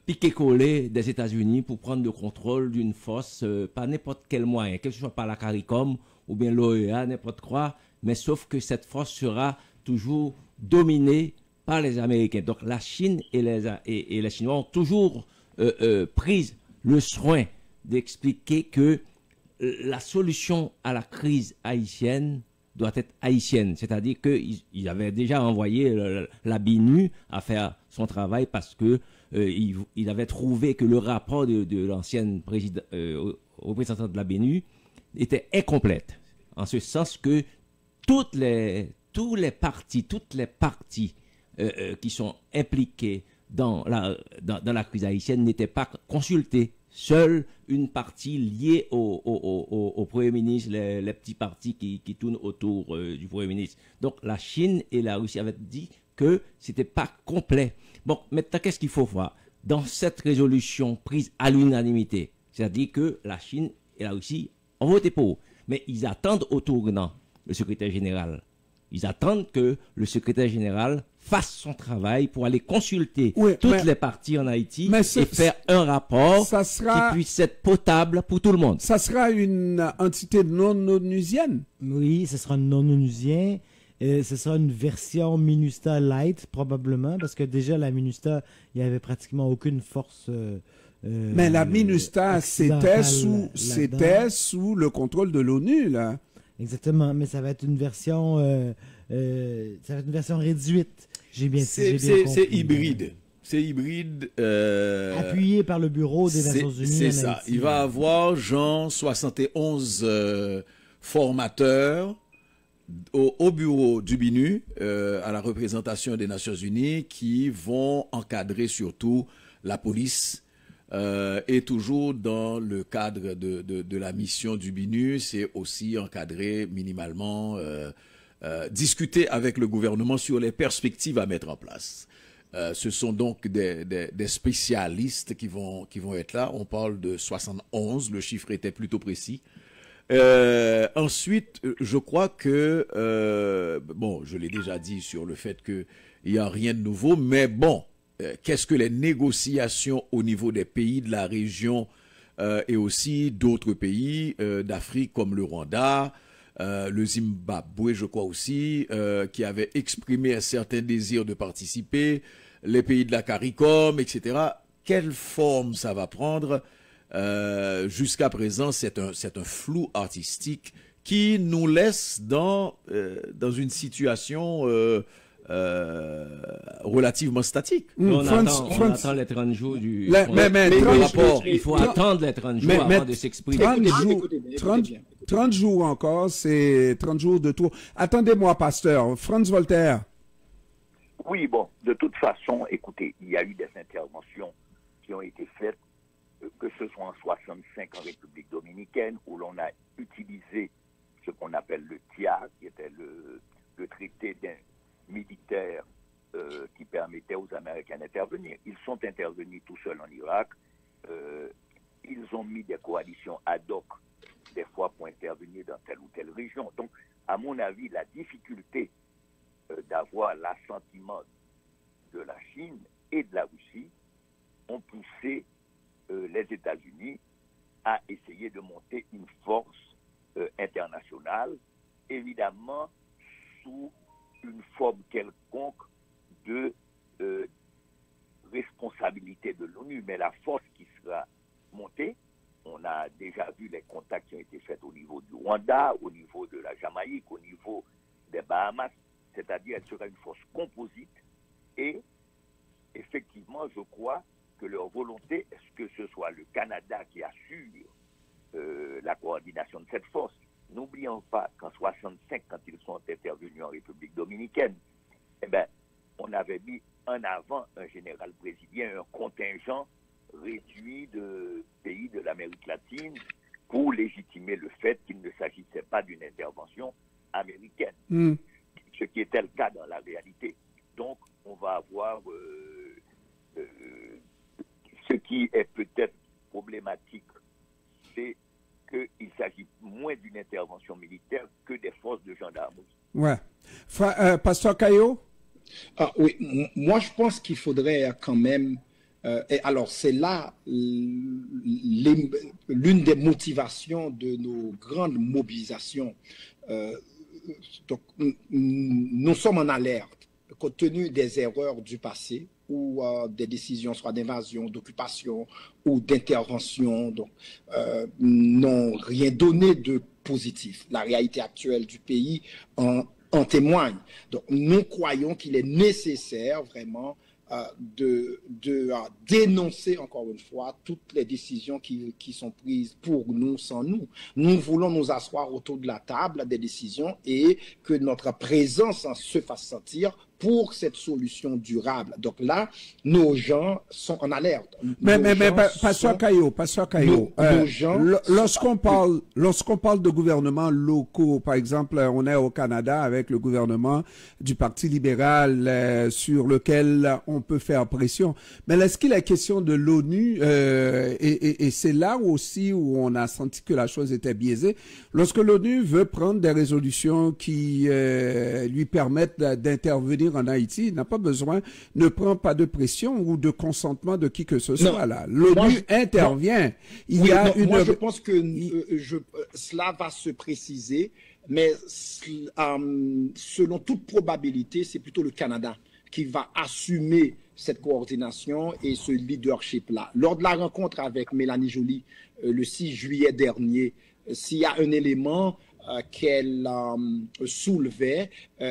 D: piqué-collé des États-Unis pour prendre le contrôle d'une force, par n'importe quel moyen, que ce soit par la CARICOM ou bien l'OEA, n'importe quoi, mais sauf que cette force sera toujours dominée par les Américains. Donc la Chine et les Chinois ont toujours pris le soin d'expliquer que la solution à la crise haïtienne doit être haïtienne. C'est-à-dire qu'ils avaient déjà envoyé la BINU à faire son travail parce que il avait trouvé que le rapport de l'ancienne représentante de la BINU était incomplète. En ce sens que toutes les parties qui sont impliquées dans la crise haïtienne n'étaient pas consultées seule une partie liée au Premier ministre, les petits partis qui tournent autour du Premier ministre. Donc la Chine et la Russie avaient dit que c'était pas complet. Bon, maintenant, qu'est-ce qu'il faut voir? Dans cette résolution prise à l'unanimité, c'est-à-dire que la Chine et la Russie ont voté pour, mais ils attendent au tournant le secrétaire général. Ils attendent que le secrétaire général fasse son travail pour aller consulter toutes les parties en Haïti et faire un rapport qui puisse être potable pour tout le monde.
A: Ça sera une entité non onusienne?
C: Oui, ce sera non onusien. Ce sera une version MINUSTAH light, probablement, parce que déjà, la MINUSTAH, il n'y avait pratiquement aucune force.
A: Mais la MINUSTAH, c'était sous le contrôle de l'ONU, là.
C: Exactement, mais ça va être une version, réduite. J'ai bien compris.
E: C'est hybride. C'est hybride.
C: Appuyé par le Bureau des Nations Unies.
E: C'est ça. Haïti. Il va avoir, genre, 71 formateurs au bureau du BINU, à la représentation des Nations Unies, qui vont encadrer surtout la police. Et toujours dans le cadre de la mission du BINU, c'est aussi encadrer minimalement, discuter avec le gouvernement sur les perspectives à mettre en place. Ce sont donc des spécialistes qui vont être là. On parle de 71, le chiffre était plutôt précis. Ensuite, je crois que, bon, je l'ai déjà dit sur le fait qu'il n'y a rien de nouveau, mais bon, qu'est-ce que les négociations au niveau des pays de la région et aussi d'autres pays d'Afrique comme le Rwanda, le Zimbabwe, je crois aussi, qui avaient exprimé un certain désir de participer, les pays de la CARICOM, etc. Quelle forme ça va prendre? Jusqu'à présent, c'est un flou artistique qui nous laisse dans une situation relativement statique.
D: On attend les 30 jours du
E: rapport.
D: Il faut attendre les 30 jours avant de s'exprimer.
A: 30 jours encore, c'est 30 jours de tour. Attendez-moi, pasteur. Franz Voltaire.
B: Oui, bon, de toute façon, écoutez, il y a eu des interventions qui ont été faites, que ce soit en 65 en République dominicaine, où l'on a utilisé ce qu'on appelle le TIA, qui était le traité militaire qui permettait aux Américains d'intervenir. Ils sont intervenus tout seuls en Irak. Ils ont mis des coalitions ad hoc, des fois pour intervenir dans telle ou telle région. Donc, à mon avis, la difficulté d'avoir l'assentiment de la Chine et de la Russie ont poussé les États-Unis à essayer de monter une force internationale, évidemment sous une forme quelconque de responsabilité de l'ONU. Mais la force qui sera montée, on a déjà vu les contacts qui ont été faits au niveau du Rwanda, au niveau de la Jamaïque, au niveau des Bahamas, c'est-à-dire elle sera une force composite et effectivement, je crois que leur volonté, est-ce que ce soit le Canada qui assure la coordination de cette force? N'oublions pas qu'en 65, quand ils sont intervenus en République dominicaine, eh ben, on avait mis en avant un général brésilien, un contingent réduit de pays de l'Amérique latine pour légitimer le fait qu'il ne s'agissait pas d'une intervention américaine, ce qui était le cas dans la réalité. Donc, on va avoir ce qui est peut-être problématique, c'est qu'il s'agit moins d'une intervention militaire que des forces de gendarmerie.
A: Ouais. Pasteur Caillot?
F: Oui, moi je pense qu'il faudrait quand même... et alors c'est là l'une des motivations de nos grandes mobilisations. Donc, nous sommes en alerte compte tenu des erreurs du passé ou des décisions soit d'invasion, d'occupation ou d'intervention, donc n'ont rien donné de positif. La réalité actuelle du pays en témoigne. Donc nous croyons qu'il est nécessaire vraiment de dénoncer encore une fois toutes les décisions qui sont prises pour nous, sans nous. Nous voulons nous asseoir autour de la table des décisions et que notre présence se fasse sentir pour cette solution durable. Donc là, nos gens sont en alerte.
A: Mais Pasteur Caillot,
F: nos gens
A: lorsqu'on parle de gouvernements locaux, par exemple, on est au Canada avec le gouvernement du Parti libéral sur lequel on peut faire pression. Mais est-ce qu'il est question de l'ONU et c'est là aussi où on a senti que la chose était biaisée. Lorsque l'ONU veut prendre des résolutions qui lui permettent d'intervenir en Haïti, il n'a pas besoin, ne prend pas de pression ou de consentement de qui que ce soit là. L'ONU intervient.
F: Moi, je pense que cela va se préciser, mais selon toute probabilité, c'est plutôt le Canada qui va assumer cette coordination et ce leadership-là. Lors de la rencontre avec Mélanie Joly, le 6 juillet dernier, s'il y a un élément qu'elle soulevait,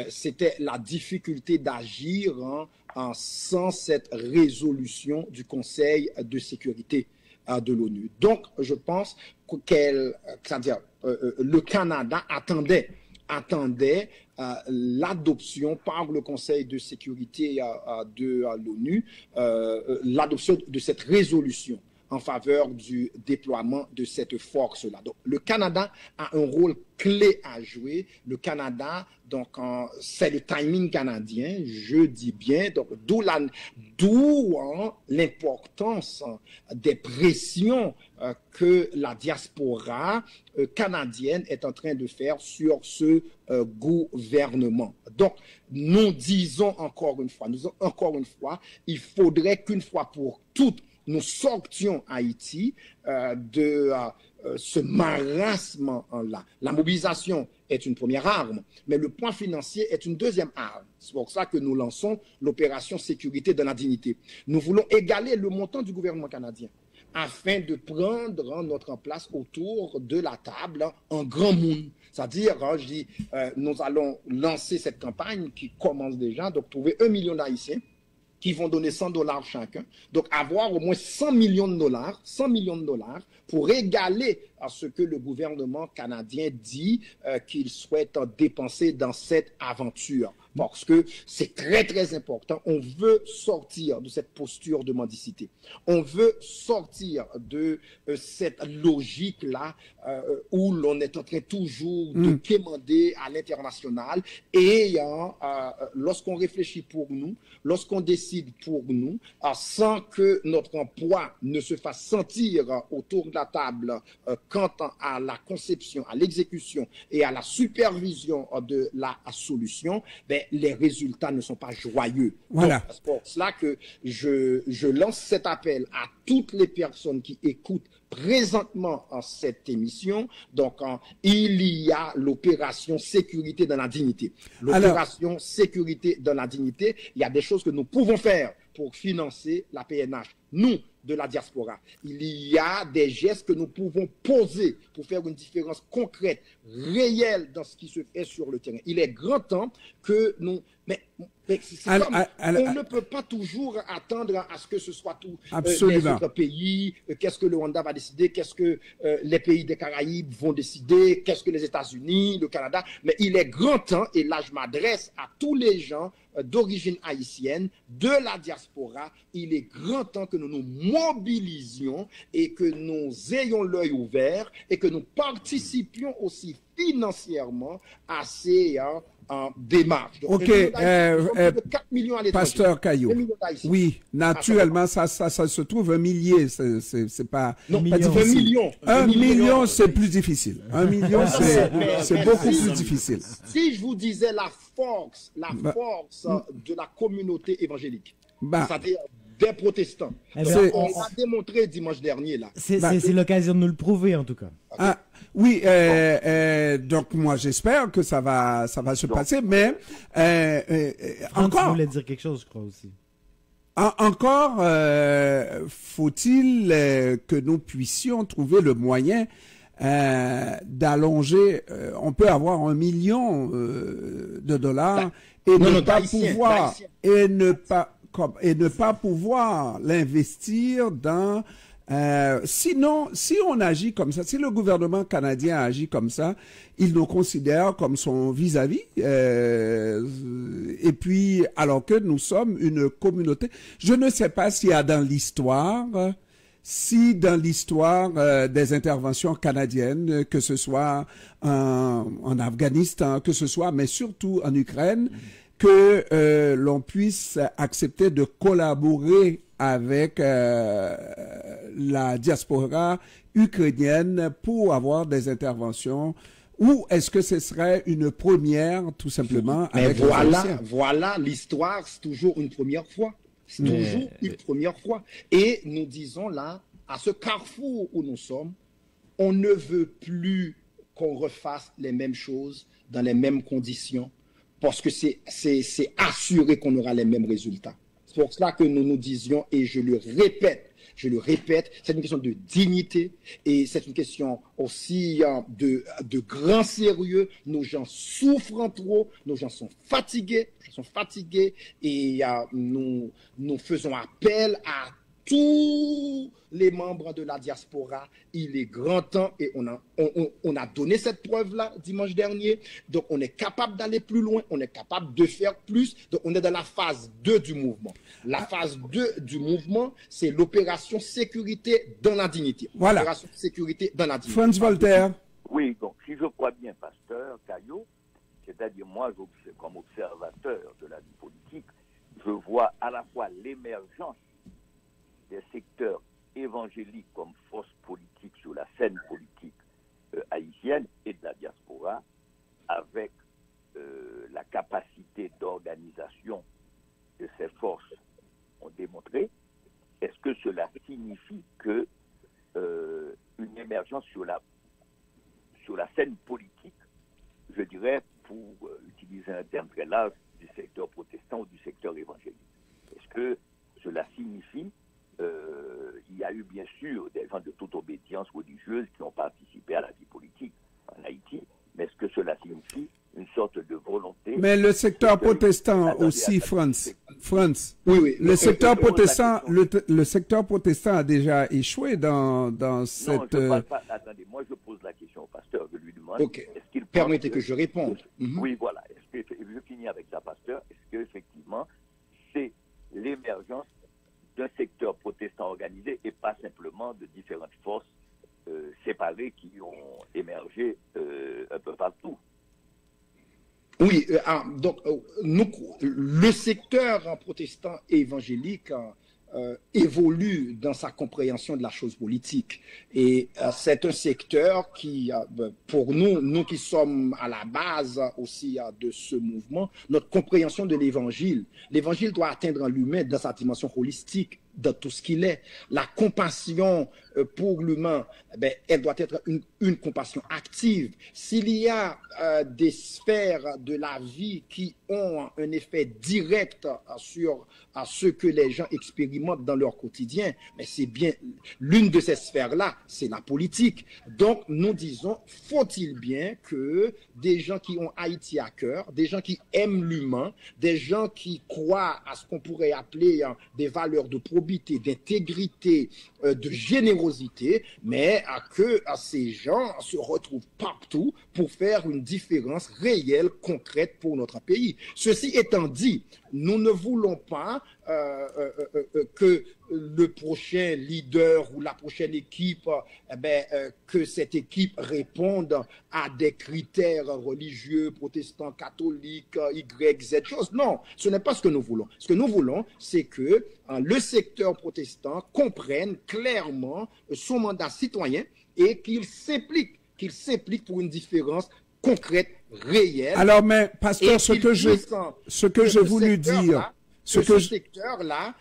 F: c'était la difficulté d'agir sans cette résolution du Conseil de sécurité de l'ONU. Donc, je pense le Canada attendait l'adoption par le Conseil de sécurité de l'ONU, l'adoption de cette résolution en faveur du déploiement de cette force-là. Donc, le Canada a un rôle clé à jouer. Le Canada, donc, c'est le timing canadien, je dis bien, donc, d'où l'importance des pressions que la diaspora canadienne est en train de faire sur ce gouvernement. Donc, nous disons encore une fois, il faudrait qu'une fois pour toutes, nous sortions Haïti de ce marasme-là. La mobilisation est une première arme, mais le point financier est une deuxième arme. C'est pour ça que nous lançons l'opération sécurité de la dignité. Nous voulons égaler le montant du gouvernement canadien afin de prendre notre place autour de la table en grand monde. C'est-à-dire, nous allons lancer cette campagne qui commence déjà, donc trouver 1 million d'Haïtiens qui vont donner $100 chacun. Donc, avoir au moins 100 millions de dollars pour égaler à ce que le gouvernement canadien dit qu'il souhaite dépenser dans cette aventure. Parce que c'est très, très important. On veut sortir de cette posture de mendicité. On veut sortir de cette logique-là où l'on est en train toujours de quémander à l'international. Et lorsqu'on réfléchit pour nous, lorsqu'on décide pour nous, sans que notre emploi ne se fasse sentir autour de la table quant à la conception, à l'exécution et à la supervision de la solution, les résultats ne sont pas joyeux.
A: Voilà.
F: C'est pour cela que je lance cet appel à toutes les personnes qui écoutent présentement cette émission. Donc, il y a l'opération sécurité dans la dignité. L'opération sécurité dans la dignité, il y a des choses que nous pouvons faire pour financer la PNH. Nous, de la diaspora. Il y a des gestes que nous pouvons poser pour faire une différence concrète, réelle dans ce qui se fait sur le terrain. Il est grand temps que nous... on ne peut pas toujours attendre à ce que ce soit tout les autres pays. Qu'est-ce que le Rwanda va décider? Qu'est-ce que les pays des Caraïbes vont décider? Qu'est-ce que les États-Unis, le Canada? Mais il est grand temps, et là je m'adresse à tous les gens d'origine haïtienne, de la diaspora, il est grand temps que nous nous mobilisions et que nous ayons l'œil ouvert et que nous participions aussi financièrement à ces démarches. Donc,
A: OK,
F: de 4 millions à
A: Pasteur Caillot. Oui, naturellement, ça se trouve 1 millier, c'est pas...
F: Non,
A: pas difficile. 1 million, c'est plus difficile. 1 million, c'est beaucoup plus difficile.
F: Si je vous disais la force de la communauté évangélique, c'est-à-dire des protestants. On l'a démontré dimanche dernier, là.
C: C'est l'occasion de nous le prouver, en tout cas.
A: Oui, donc moi j'espère que ça va se passer, mais encore.
C: Tu voulais dire quelque chose, je crois aussi.
A: Encore faut-il que nous puissions trouver le moyen d'allonger. On peut avoir 1 million de dollars et ne pas pouvoir l'investir dans Sinon, si on agit comme ça, si le gouvernement canadien agit comme ça, il nous considère comme son vis-à-vis. Et puis, alors que nous sommes une communauté, je ne sais pas s'il y a dans l'histoire, des interventions canadiennes, que ce soit en Afghanistan, que ce soit, mais surtout en Ukraine, que l'on puisse accepter de collaborer avec la diaspora ukrainienne pour avoir des interventions, ou est-ce que ce serait une première, tout simplement, avec les Haïtiens?
F: Voilà, l'histoire, c'est toujours une première fois. C'est toujours une première fois. Et nous disons là, à ce carrefour où nous sommes, on ne veut plus qu'on refasse les mêmes choses dans les mêmes conditions, parce que c'est assuré qu'on aura les mêmes résultats. C'est pour cela que nous nous disions, et je le répète, c'est une question de dignité et c'est une question aussi de grand sérieux. Nos gens souffrent trop, nos gens sont fatigués et nous faisons appel à tous les membres de la diaspora. Il est grand temps et on a donné cette preuve-là dimanche dernier. Donc, on est capable d'aller plus loin, on est capable de faire plus. Donc, on est dans la phase 2 du mouvement. La phase 2 du mouvement, c'est l'opération sécurité dans la dignité.
A: Voilà.
F: Opération sécurité dans la dignité.
A: Franz Voltaire.
B: Oui, donc, si je crois bien, pasteur Caillot, c'est-à-dire moi, comme observateur de la vie politique, je vois à la fois l'émergence des secteurs évangéliques comme force politique sur la scène politique haïtienne et de la diaspora, avec la capacité d'organisation que ces forces ont démontré. Est-ce que cela signifie que une émergence sur la scène politique, je dirais, pour utiliser un terme très large, du secteur protestant ou du secteur évangélique? Est-ce que cela signifie il y a eu bien sûr des gens de toute obédience religieuse qui ont participé à la vie politique en Haïti, mais est-ce que cela signifie une sorte de volonté?
A: Mais le secteur protestant aussi, Franz.
F: Oui.
A: Le secteur protestant, le secteur protestant a déjà échoué dans cette.
B: Non, je parle pas. Attendez, moi je pose la question au pasteur, je lui demande.
F: Ok.
B: Est-ce qu'il
F: permettez que je réponde.
B: Oui, voilà. Je finis avec ça, pasteur. Est-ce que effectivement c'est l'émergence d'un secteur protestant organisé et pas simplement de différentes forces séparées qui ont émergé un peu partout?
F: Oui, donc le secteur protestant et évangélique évolue dans sa compréhension de la chose politique. Et c'est un secteur qui, pour nous qui sommes à la base aussi de ce mouvement, notre compréhension de l'évangile doit atteindre en l'humain dans sa dimension holistique, dans tout ce qu'il est. La compassion pour l'humain, elle doit être une compassion active. S'il y a des sphères de la vie qui ont un effet direct sur ce que les gens expérimentent dans leur quotidien, mais c'est bien l'une de ces sphères-là, c'est la politique. Donc, nous disons, faut-il bien que des gens qui ont Haïti à cœur, des gens qui aiment l'humain, des gens qui croient à ce qu'on pourrait appeler des valeurs de probité, d'intégrité, de générosité, mais que ces gens se retrouvent partout pour faire une différence réelle, concrète pour notre pays. Ceci étant dit, nous ne voulons pas que le prochain leader ou la prochaine équipe, que cette équipe réponde à des critères religieux, protestants, catholiques, Y, Z choses. Non, ce n'est pas ce que nous voulons. Ce que nous voulons, c'est que le secteur protestant comprenne clairement son mandat citoyen et qu'il s'implique pour une différence concrète, réelle.
A: Alors, mais pasteur, ce que je voulais dire,
F: ce secteur-là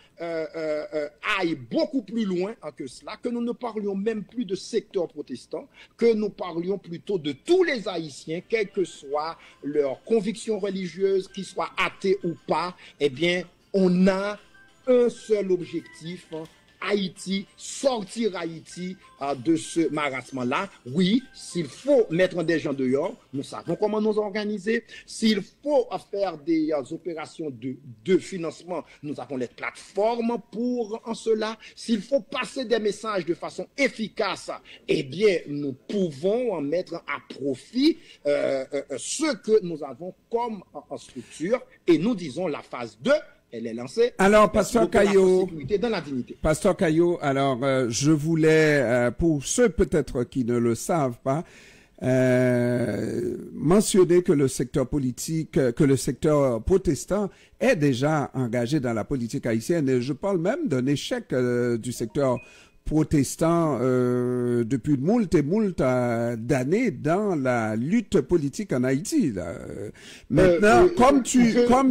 F: aille beaucoup plus loin que cela, que nous ne parlions même plus de secteur protestant, que nous parlions plutôt de tous les Haïtiens, quelle que soit leur conviction religieuse, qu'ils soient athées ou pas. Eh bien, on a un seul objectif, Haïti, sortir Haïti de ce marasme-là. Oui, s'il faut mettre des gens dehors, nous savons comment nous organiser. S'il faut faire des opérations de financement, nous avons les plateformes pour en cela. S'il faut passer des messages de façon efficace, eh bien, nous pouvons en mettre à profit ce que nous avons comme en structure. Et nous disons la phase 2, elle est lancée.
A: Alors, Pasteur Caillot,
F: dans la dignité.
A: Pasteur Caillot, alors, je voulais, pour ceux peut-être qui ne le savent pas, mentionner que le secteur politique, que le secteur protestant est déjà engagé dans la politique haïtienne. Et je parle même d'un échec du secteur protestant depuis moult et moult d'années dans la lutte politique en Haïti. Maintenant, comme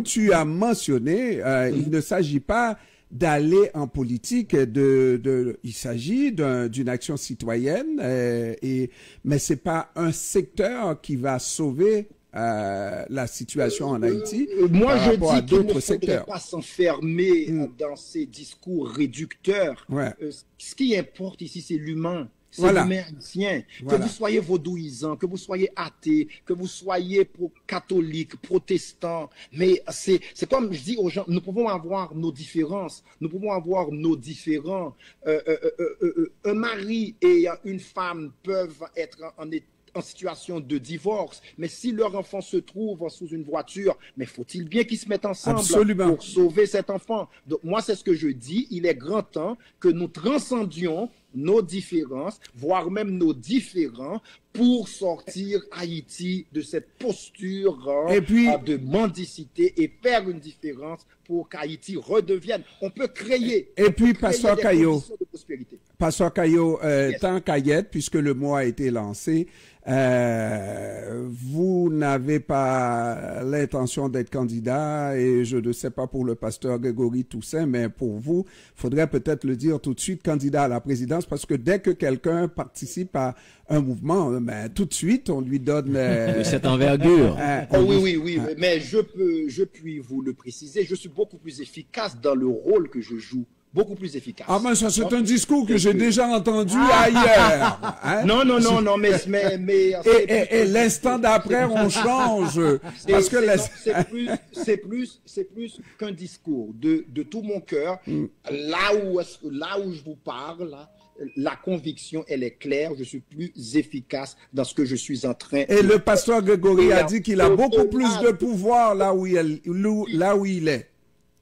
A: tu as mentionné, il ne s'agit pas d'aller en politique, il s'agit d'une action citoyenne, mais c'est pas un secteur qui va sauver la situation en Haïti.
F: Moi,
A: par
F: je
A: rapport à
F: dis qu'il ne
A: d'autres
F: faudrait
A: secteurs.
F: pas s'enfermer dans ces discours réducteurs.
A: Ouais.
F: Ce qui importe ici, c'est l'humain. C'est
A: Voilà.
F: l'humain haïtien.
A: Voilà.
F: Que vous soyez vaudouisant, que vous soyez athée, que vous soyez catholique, protestant. Mais c'est comme je dis aux gens, nous pouvons avoir nos différences. Nous pouvons avoir nos différents. Un mari et une femme peuvent être en situation de divorce, mais si leur enfant se trouve sous une voiture, mais faut-il bien qu'ils se mettent ensemble
A: Absolument.
F: pour sauver cet enfant? Donc moi, c'est ce que je dis, il est grand temps que nous transcendions nos différences, voire même nos différends, pour sortir Haïti de cette posture
A: Et puis-
F: de mendicité et faire une différence pour qu'Haïti redevienne. On peut créer,
A: Et puis,
F: créer
A: Pasteur
F: des
A: Caillot,
F: conditions de prospérité.
A: Pasteur Caillot, tant qu'à y être, puisque le mois a été lancé, vous n'avez pas l'intention d'être candidat, et je ne sais pas pour le pasteur Grégory Toussaint, mais pour vous, faudrait peut-être le dire tout de suite, candidat à la présidence, parce que dès que quelqu'un participe à un mouvement, ben, tout de suite, on lui donne...
D: De cette envergure.
F: Oh oui, mais je puis vous le préciser, je suis beaucoup plus efficace dans le rôle que je joue. Beaucoup plus efficace.
A: Ah, mais ça, c'est un discours que j'ai déjà entendu ailleurs. Hein?
F: Non, mais
A: Et l'instant d'après, on change. Parce que
F: c'est plus qu'un discours de tout mon cœur. Là où je vous parle, là, la conviction, elle est claire. Je suis plus efficace dans ce que je suis en train.
A: Et le pasteur Grégory a dit qu'il a beaucoup plus de pouvoir là où il est.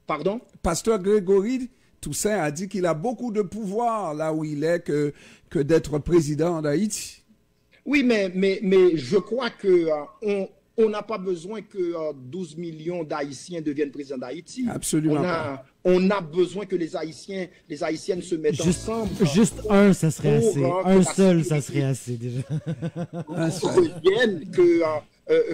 F: Pardon?
A: Pasteur Grégory Toussaint a dit qu'il a beaucoup de pouvoir là où il est que d'être président d'Haïti.
F: Oui, mais je crois que on n'a pas besoin que 12 millions d'Haïtiens deviennent présidents d'Haïti.
A: Absolument pas.
F: On a besoin que les Haïtiennes se mettent ensemble.
C: Juste un, ça serait assez. Un seul, ça
F: sécurité
C: serait assez déjà.
F: revienne,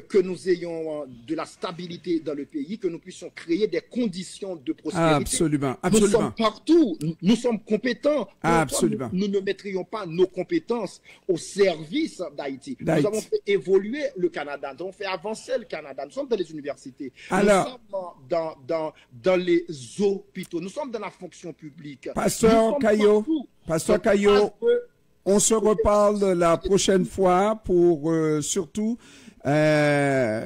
F: que nous ayons de la stabilité dans le pays, que nous puissions créer des conditions de prospérité.
A: Absolument,
F: Nous
A: absolument.
F: sommes partout, nous sommes compétents.
A: Absolument.
F: Nous ne mettrions pas nos compétences au service d'Haïti. Nous
A: D'Haïti.
F: avons fait évoluer le Canada, nous avons fait avancer le Canada. Nous sommes dans les universités,
A: Alors-
F: nous sommes dans les hôpitaux, nous sommes dans la fonction publique.
A: Pasteur
F: Nous sommes
A: Caillot,
F: partout.
A: Pasteur
F: Donc,
A: Caillot,
F: parce que-
A: on se reparle la prochaine fois pour surtout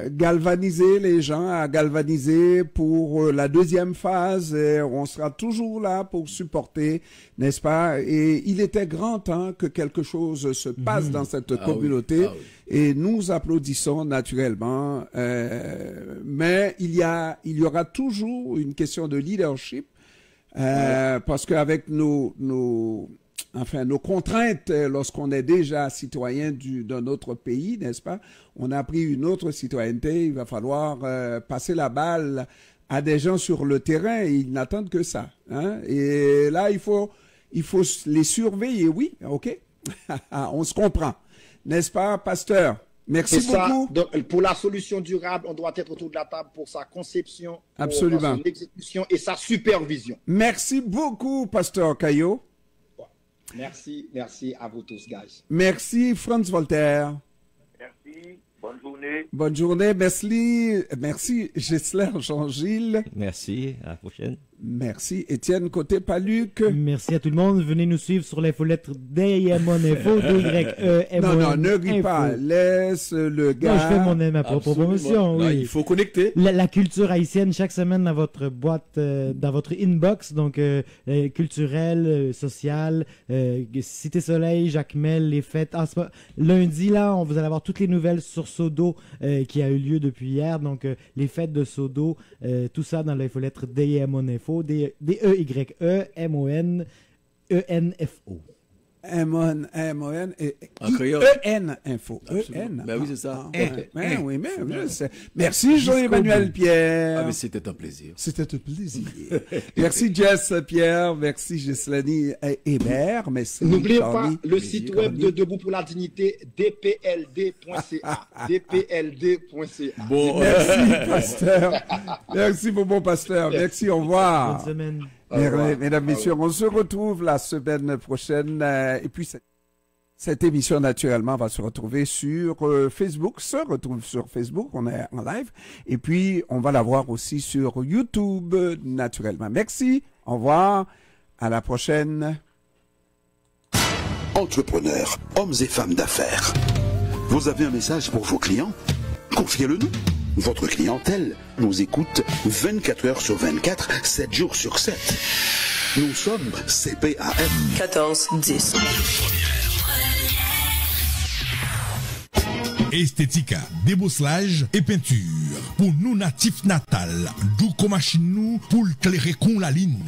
A: galvaniser les gens, à galvaniser pour la deuxième phase. Et on sera toujours là pour supporter, n'est-ce pas? Et il était grand temps que quelque chose se passe dans cette communauté.
E: Oui.
A: Et nous applaudissons naturellement. Mais il y aura toujours une question de leadership. Parce qu'avec nos contraintes, lorsqu'on est déjà citoyen d'un autre pays, n'est-ce pas? On a pris une autre citoyenneté, il va falloir passer la balle à des gens sur le terrain, et ils n'attendent que ça. Hein? Et là, il faut les surveiller, oui, ok? On se comprend. N'est-ce pas, pasteur? Merci beaucoup.
F: Donc, pour la solution durable, on doit être autour de la table pour sa conception,
A: Absolument.
F: pour son exécution et sa supervision.
A: Merci beaucoup, pasteur Caillot.
F: Merci à vous tous, guys.
A: Merci, Franz Voltaire.
B: Merci, bonne journée.
A: Bonne journée. Merci Gessler Jean-Gilles.
D: Merci, à la prochaine.
A: Merci. Étienne Côté-Paluc.
C: Merci à tout le monde. Venez nous suivre sur l'infolettre DYMON-Info, D-Y-E-M-O-N.
A: Non, ne ris pas. Laisse le gars.
C: Non, je fais ma propre promotion.
E: Là,
C: Oui.
E: il faut connecter.
C: La culture haïtienne chaque semaine dans votre boîte, dans votre inbox, donc culturelle, sociale, Cité Soleil, Jacmel, les fêtes. Lundi, là, vous allez avoir toutes les nouvelles sur Sodo qui a eu lieu depuis hier, donc les fêtes de Sodo, tout ça dans l'infolettre DYMON-Info, D-E-Y-E-M-O-N-E-N-F-O.
A: M-O-N et
E: En créole.
A: E-N info.
E: Absolument.
A: E-N.
E: Ben oui, c'est ça.
A: Oui, mais je sais. Merci Jean-Emmanuel Pierre.
E: Ah, mais c'était un plaisir.
A: C'était un plaisir. Merci Jess Pierre, merci Gislani Hébert, merci.
F: N'oubliez pas
A: Charlie.
F: le site web de Debout pour la dignité, dpld.ca. dpld.ca.
E: Bon,
A: Merci pasteur. Merci mon pasteur. Merci, au revoir.
C: Bonne semaine.
A: Mesdames, messieurs, on se retrouve la semaine prochaine. Et puis, cette émission, naturellement, va se retrouver sur Facebook. On est en live. Et puis, on va la voir aussi sur YouTube, naturellement. Merci. Au revoir. À la prochaine.
I: Entrepreneurs, hommes et femmes d'affaires. Vous avez un message pour vos clients? Confiez-le-nous. Votre clientèle nous écoute 24 heures sur 24, 7 jours sur 7. Nous sommes CPAM
J: 1410.
K: Esthética, débosselage et peinture. Pour nous natifs natal, d'où comme machine nous pour clairer con la ligne.